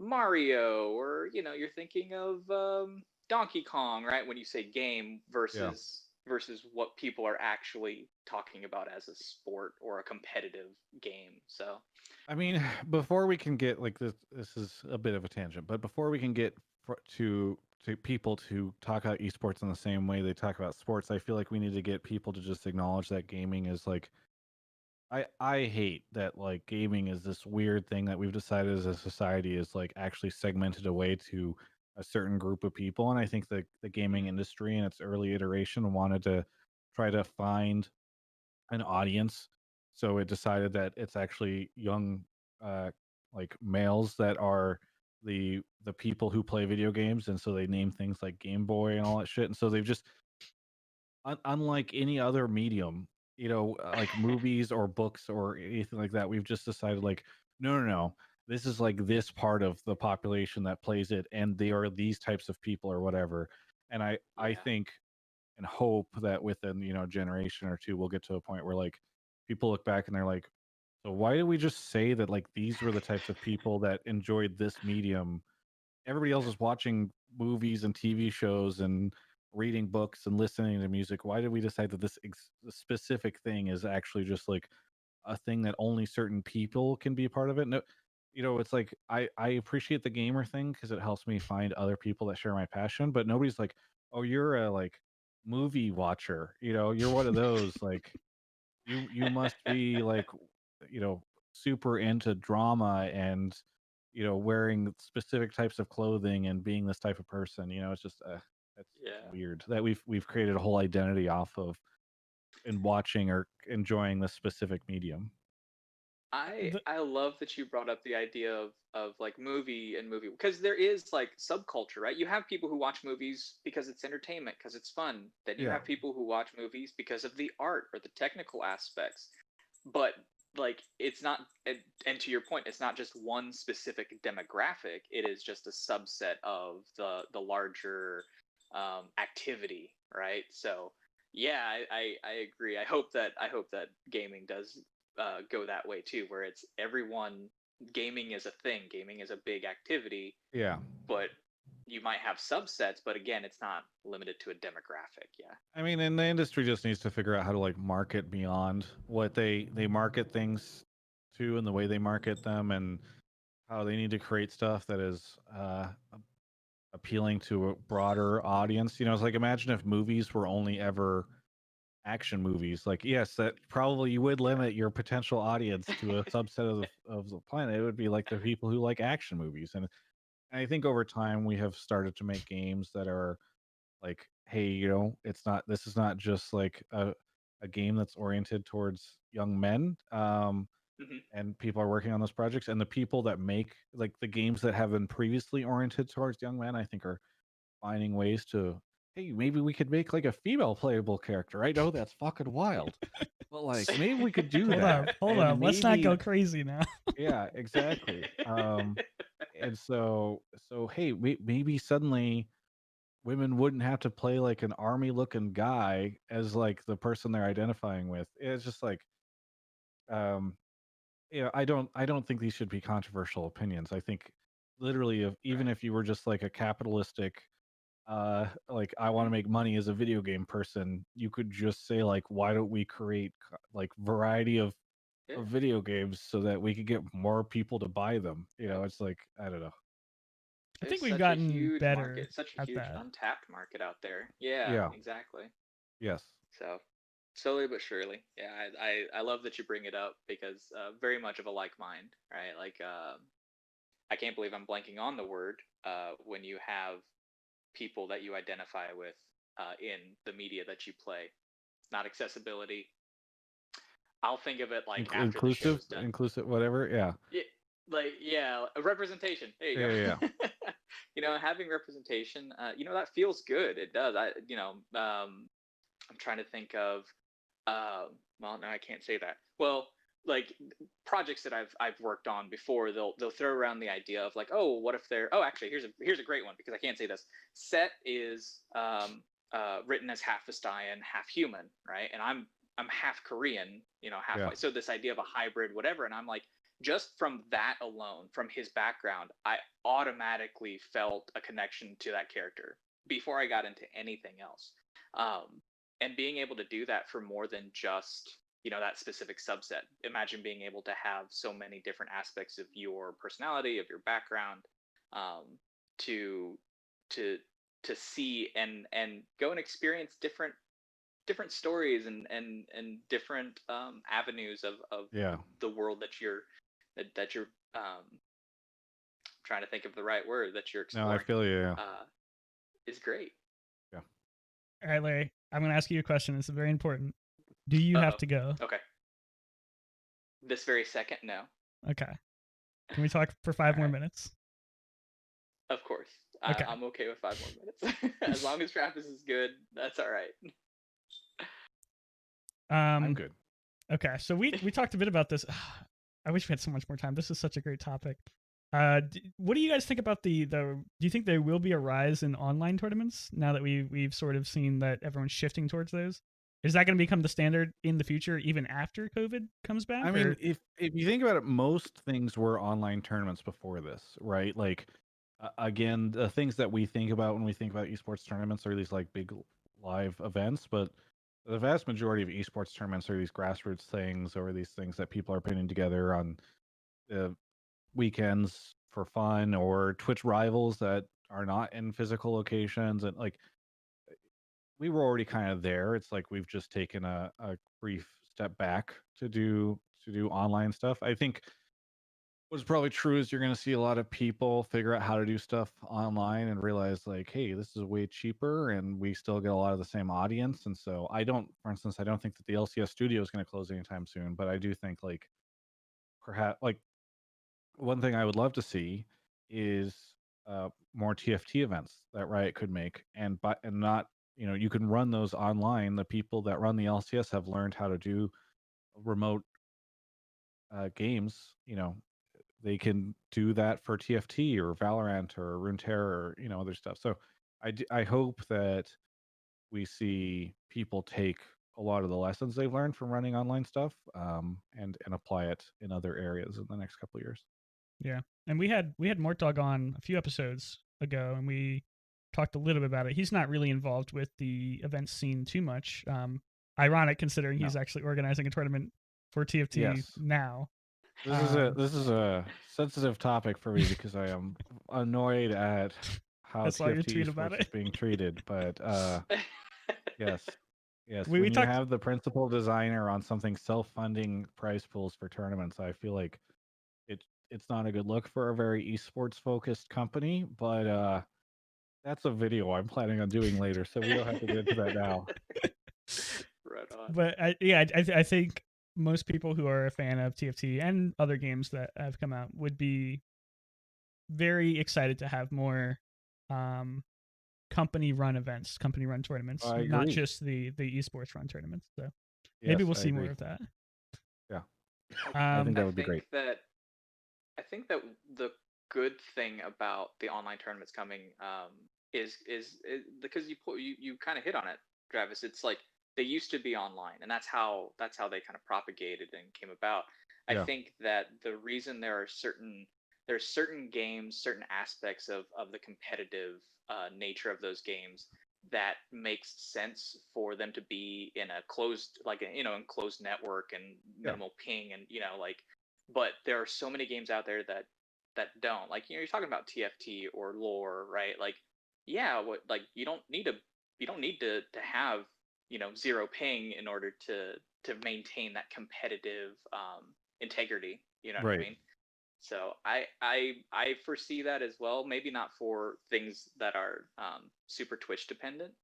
Mario, or you're thinking of Donkey Kong, right? When you say game Yeah. versus what people are actually talking about as a sport or a competitive game. So I mean, before we can get like this is a bit of a tangent, but before we can get to people to talk about esports in the same way they talk about sports, I feel like we need to get people to just acknowledge that gaming is like, I hate that like gaming is this weird thing that we've decided as a society is like actually segmented away to a certain group of people. And I think the gaming industry in its early iteration wanted to try to find an audience. So it decided that it's actually young uh like males that are the people who play video games, and so they name things like Game Boy and all that shit. And so they've just unlike any other medium, like movies or books or anything like that, we've just decided like, no, no, no, this is like this part of the population that plays it, and they are these types of people or whatever. And I yeah, think and hope that within a generation or two we'll get to a point where like people look back and they're like, so why did we just say that like these were the types of people that enjoyed this medium everybody else is watching movies and TV shows and reading books and listening to music. Why did we decide that this specific thing is actually just like a thing that only certain people can be a part of it? No, it's like I appreciate the gamer thing because it helps me find other people that share my passion, but nobody's like, oh, you're a like movie watcher. You're one of those like you must be like you know super into drama and wearing specific types of clothing and being this type of person. It's just it's Yeah. weird that we've created a whole identity off of in watching or enjoying this specific medium. I love that you brought up the idea of like movie because there is like subculture, right? You have people who watch movies because it's entertainment, because it's fun. Then you Yeah. have people who watch movies because of the art or the technical aspects. But like it's not, and to your point, it's not just one specific demographic. It is just a subset of the larger activity, right? So yeah, I agree. I hope that gaming does go that way too, where it's everyone. Gaming is a thing. Gaming is a big activity. Yeah. But you might have subsets, but again, it's not limited to a demographic. Yeah. I mean, and the industry just needs to figure out how to like market beyond what they market things to and the way they market them, and how they need to create stuff that is appealing to a broader audience. It's like, imagine if movies were only ever action movies. Like, yes, that probably you would limit your potential audience to a subset of the planet. It would be like the people who like action movies. And I think over time we have started to make games that are like, hey, this is not just like a game that's oriented towards young men. And people are working on those projects, and the people that make like the games that have been previously oriented towards young men, I think, are finding ways to, hey, maybe we could make like a female playable character. I know that's fucking wild, but like maybe we could do that. Hold up. Let's not go crazy now. Yeah, exactly. And so hey, maybe suddenly women wouldn't have to play like an army looking guy as like the person they're identifying with. It's just like, um I don't think these should be controversial opinions. I think literally, even if you were just like a capitalistic like, I want to make money as a video game person, you could just say like, why don't we create like variety of video games so that we could get more people to buy them. It's like, I don't know. I think we've gotten better such a at huge that. untapped market out there. Yeah, Yeah. exactly. Yes. So slowly but surely. Yeah, I love that you bring it up because very much of a like mind, right? Like I can't believe I'm blanking on the word when you have people that you identify with in the media that you play. Not accessibility. I'll think of it like after the show's done. Inclusive, whatever. Yeah. Yeah, a representation. There you go. Yeah. Having representation, that feels good. It does. I'm trying to think of. Well, no, I can't say that. Well, like projects that I've worked on before, they'll throw around the idea of like, oh, what if they're? Oh, actually, here's a great one because I can't say this. Set is written as half Vistayan, half human, right? And I'm half Korean, half white. So this idea of a hybrid, whatever, and I'm like, just from that alone, from his background, I automatically felt a connection to that character before I got into anything else. And being able to do that for more than just that specific subset. Imagine being able to have so many different aspects of your personality, of your background, to see and go and experience different stories and different avenues of the world that you're trying to think of the right word that you're exploring. No, I feel you. Yeah. Is great. Yeah. All right, Larry, I'm going to ask you a question. It's very important. Do you have to go? Okay. This very second, no. Okay. Can we talk for 5 more minutes? Of course. Okay. I'm okay with 5 more minutes. As long as Travis is good, that's all right. I'm good. Okay, so we talked a bit about this. I wish we had so much more time. This is such a great topic. What do you guys think about the? Do you think there will be a rise in online tournaments now that we've sort of seen that everyone's shifting towards those? Is that going to become the standard in the future, even after COVID comes back? I mean, if you think about it, most things were online tournaments before this, right? Like, again, the things that we think about when we think about esports tournaments are these like big live events, but the vast majority of esports tournaments are these grassroots things or these things that people are putting together on the weekends for fun or Twitch rivals that are not in physical locations. And like we were already kind of there. It's like we've just taken a brief step back to do online stuff. I think what's probably true is you're going to see a lot of people figure out how to do stuff online and realize like, hey, this is way cheaper and we still get a lot of the same audience. And so I don't, for instance, I don't think that the LCS studio is going to close anytime soon, but I do think like perhaps like one thing I would love to see is more TFT events that Riot could make, and not, you can run those online. The people that run the LCS have learned how to do remote games. They can do that for TFT or Valorant or Runeterra or other stuff. So I hope that we see people take a lot of the lessons they've learned from running online stuff, and apply it in other areas in the next couple of years. Yeah, and we had Mortdog on a few episodes ago, and we talked a little bit about it. He's not really involved with the event scene too much. Ironic considering he's No. actually organizing a tournament for TFT Yes. now. This is a sensitive topic for me because I am annoyed at how I saw your TFT tweet about esports is it. being treated. But yes, yes. We When you talked. have the principal designer on something self-funding prize pools for tournaments, I feel like it's not a good look for a very esports focused company. But that's a video I'm planning on doing later, so we don't have to get into that now. Right on. But I think most people who are a fan of TFT and other games that have come out would be very excited to have more company run events, company run tournaments, I not agree. just the esports run tournaments. So Yes, maybe we'll I see more agree. of that. Yeah, I think I that would be great. think that the good thing about the online tournaments coming is because you kind of hit on it, Travis. It's like they used to be online, and that's how they kind of propagated and came about. I Yeah. think that the reason there's certain games, certain aspects of the competitive nature of those games that makes sense for them to be in a closed, like enclosed network and Yeah. minimal ping, and like, but there are so many games out there that don't, like, you're talking about TFT or lore, right? Like, yeah, what, like, you don't need to have zero ping in order to maintain that competitive integrity, you know what I Right. mean? So I foresee that as well. Maybe not for things that are super Twitch dependent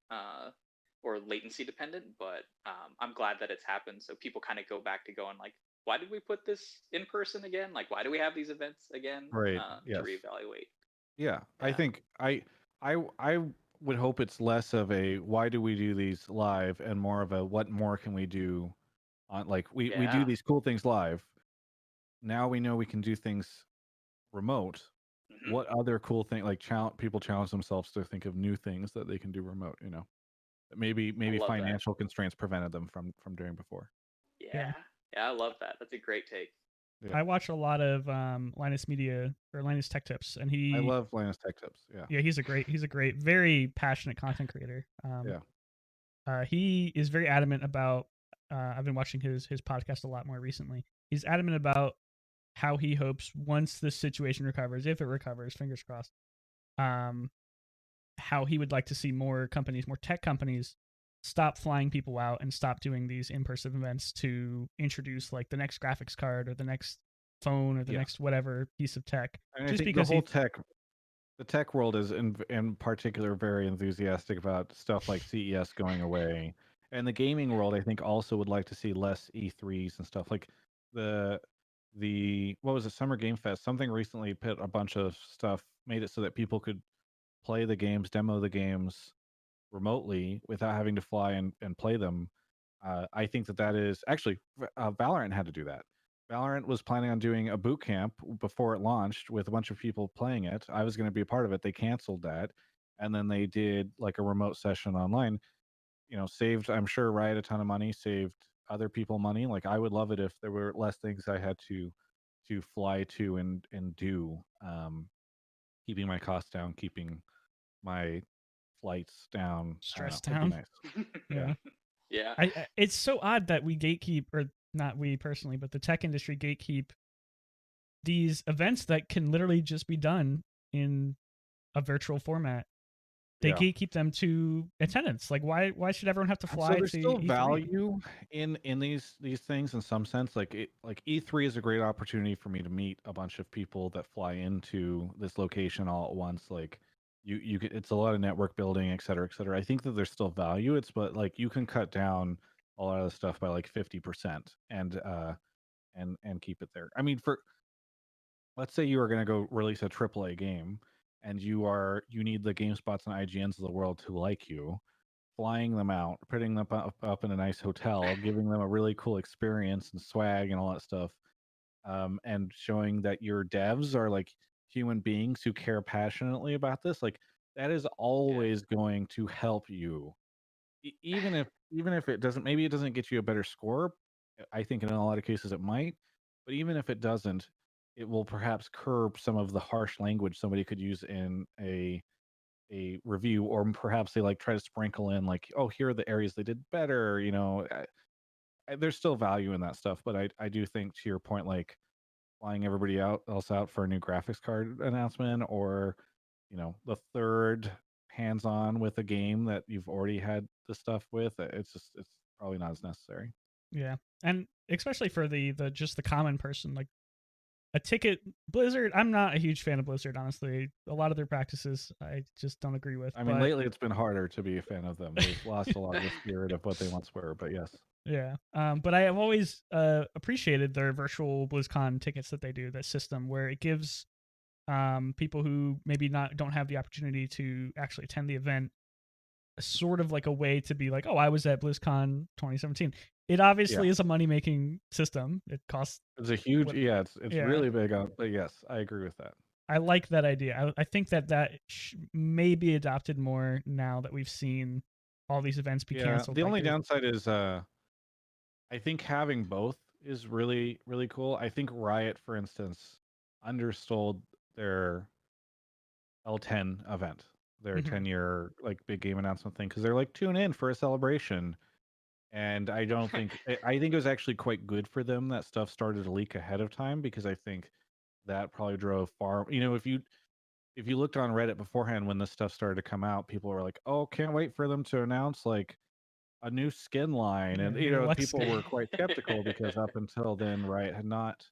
or latency dependent, but I'm glad that it's happened. So people kind of go back to going like, why did we put this in person again? Like, why do we have these events again? Right. To Yes. reevaluate. Yeah. I Yeah. think I would hope it's less of a why do we do these live and more of a what more can we do on, like, we do Yeah. these cool things live. Now we know we can do things remote. Hmm. What other cool thing, like, people challenge themselves to think of new things that they can do remote, that maybe I love that. financial constraints prevented them from doing before. Yeah. Yeah. Yeah, I love that. That's a great take. Yeah. I watch a lot of Linus Media or Linus Tech Tips, and I love Linus Tech Tips. Yeah. yeah, he's a great, very passionate content creator. Yeah. He is very adamant about. I've been watching his podcast a lot more recently. He's adamant about how he hopes once this situation recovers, if it recovers, fingers crossed, um, how he would like to see more companies, more tech companies, stop flying people out and stop doing these in-person events to introduce like the next graphics card or the next phone or the Yeah. next whatever piece of tech. And I Just think the because whole the tech world is in particular very enthusiastic about stuff like CES going away. And the gaming world, I think, also would like to see less E3s and stuff like the what was it, Summer Game Fest? Something recently put a bunch of stuff, made it so that people could play the games, demo the games remotely without having to fly and play them. I think that is actually Valorant had to do that. Valorant was planning on doing a boot camp before it launched with a bunch of people playing it. I was going to be a part of it. They canceled that, and then they did like a remote session online. Saved, I'm sure, Riot a ton of money, saved other people money. Like, I would love it if there were less things I had to fly to and do keeping my costs down, keeping my flights down. I don't know. Stress It'd be down. nice. Yeah. Yeah. It's so odd that we gatekeep, or not we personally, but the tech industry gatekeep these events that can literally just be done in a virtual format. They Yeah. gatekeep them to attendance. Like, why should everyone have to And so fly there's to still E3? value in these things in some sense. Like E3 is a great opportunity for me to meet a bunch of people that fly into this location all at once. Like you get, it's a lot of network building, et cetera, et cetera. I think that there's still value. It's but like you can cut down a lot of the stuff by like 50% and keep it there. I mean, for let's say you are going to go release a AAA game and you need the GameSpots and IGNs of the world to like you, flying them out, putting them up in a nice hotel, giving them a really cool experience and swag and all that stuff, and showing that your devs are like human beings who care passionately about this, like that is always going to help you. Even if it doesn't, maybe it doesn't get you a better score. I think in a lot of cases it might, but even if it doesn't, it will perhaps curb some of the harsh language somebody could use in a review, or perhaps they like try to sprinkle in like, oh, here are the areas they did better. There's still value in that stuff, but I do think, to your point, like flying everybody else out for a new graphics card announcement, or the third hands-on with a game that you've already had the stuff with, it's probably not as necessary. Yeah, and especially for the just the common person, like a ticket. Blizzard, I'm not a huge fan of Blizzard, honestly. A lot of their practices I just don't agree with. I mean, But lately it's been harder to be a fan of them. They've lost a lot of the spirit of what they once were, but yes. yeah, but I have always appreciated their virtual BlizzCon tickets that they do. That system where it gives people who maybe don't have the opportunity to actually attend the event sort of like a way to be like, oh, I was at BlizzCon 2017. It obviously is a money making system. It costs. It's a huge, it's Yeah. really big on, but yes, I agree with that. I like that idea. I think that may be adopted more now that we've seen all these events be canceled. The only downside is I think having both is really, really cool. I think Riot, for instance, undersold their L10 event, their 10-year like big game announcement thing, because they're like, tune in for a celebration. And I don't think I think it was actually quite good for them that stuff started to leak ahead of time, because I think that probably drove far. If you looked on Reddit beforehand when this stuff started to come out, people were like, "Oh, can't wait for them to announce like a new skin line," and people were quite skeptical because up until then, Riot had not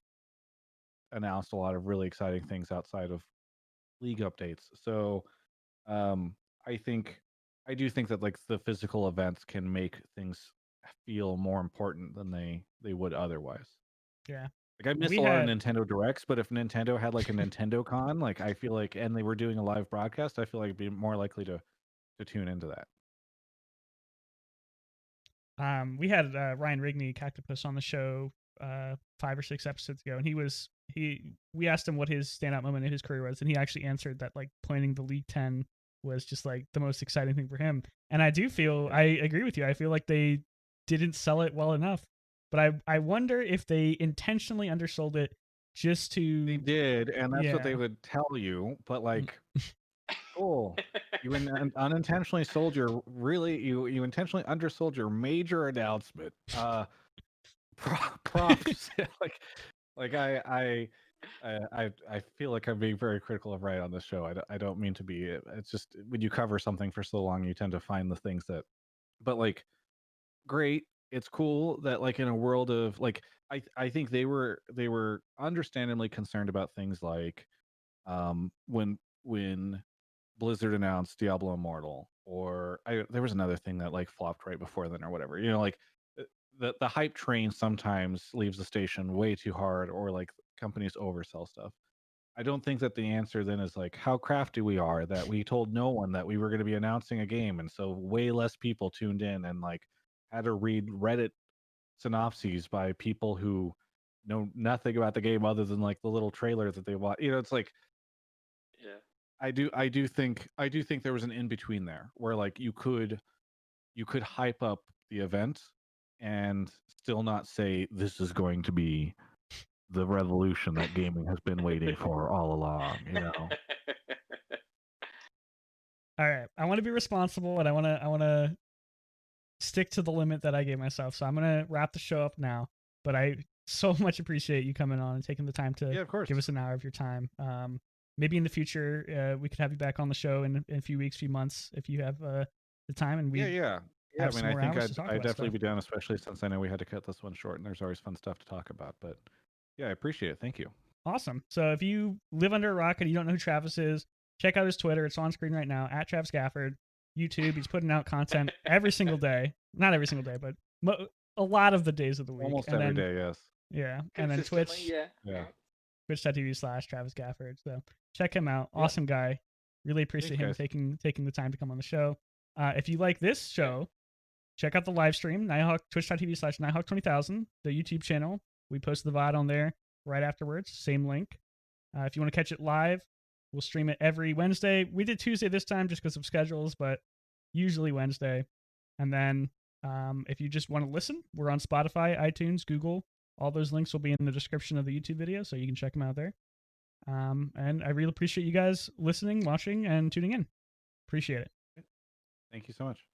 announced a lot of really exciting things outside of league updates. So, I think I do think that like the physical events can make things feel more important than they would otherwise. Yeah. Like I miss a lot of Nintendo Directs, but if Nintendo had like a Nintendo Con, like I feel like, and they were doing a live broadcast, I feel like I'd be more likely to tune into that. We had Ryan Rigney Cactopus on the show 5 or 6 episodes ago, and we asked him what his standout moment in his career was, and he actually answered that like playing the League 10 was just like the most exciting thing for him. And I do feel I agree with you. I feel like they didn't sell it well enough, but I wonder if they intentionally undersold it just to. They did, and that's what they would tell you, but like. Cool. You unintentionally sold your you intentionally undersold your major announcement. Props. like I feel like I'm being very critical of Riot on this show. I don't mean to be. It's just when you cover something for so long, you tend to find the things that. But like, great. It's cool that like in a world of like, I think they were understandably concerned about things like, when Blizzard announced Diablo Immortal, or there was another thing that like flopped right before then or whatever. Like the hype train sometimes leaves the station way too hard, or like companies oversell stuff. I don't think that the answer then is like how crafty we are that we told no one that we were going to be announcing a game, and so way less people tuned in and like had to read Reddit synopses by people who know nothing about the game other than like the little trailer that they watch. It's like, yeah. I do think there was an in between there where like you could hype up the event and still not say this is going to be the revolution that gaming has been waiting for all along. All right. I want to be responsible, and I want to stick to the limit that I gave myself. So I'm gonna wrap the show up now. But I so much appreciate you coming on and taking the time to Yeah, of course. give us an hour of your time. Maybe in the future we could have you back on the show in a few weeks, few months, if you have the time, and we Yeah. I have mean, some I more think hours to talk I'd about definitely stuff. be down, especially since I know we had to cut this one short, and there's always fun stuff to talk about. But yeah, I appreciate it. Thank you. Awesome. So if you live under a rock and you don't know who Travis is, check out his Twitter. It's on screen right now, at Travis Gafford. YouTube, he's putting out content every single day. Not every single day, but a lot of the days of the week. Almost And every then day, yes. yeah, and then Consistently, Twitch, Yeah. twitch.tv/Travis Gafford. So check him out. Yeah. Awesome guy. Really appreciate him guys. taking the time to come on the show. If you like this show, check out the live stream, Nighthawk, twitch.tv/Nighthawk20,000, the YouTube channel. We post the VOD on there right afterwards. Same link. If you want to catch it live, we'll stream it every Wednesday. We did Tuesday this time just because of schedules, but usually Wednesday. And then if you just want to listen, we're on Spotify, iTunes, Google. All those links will be in the description of the YouTube video, so you can check them out there. And I really appreciate you guys listening, watching, and tuning in. Appreciate it. Thank you so much.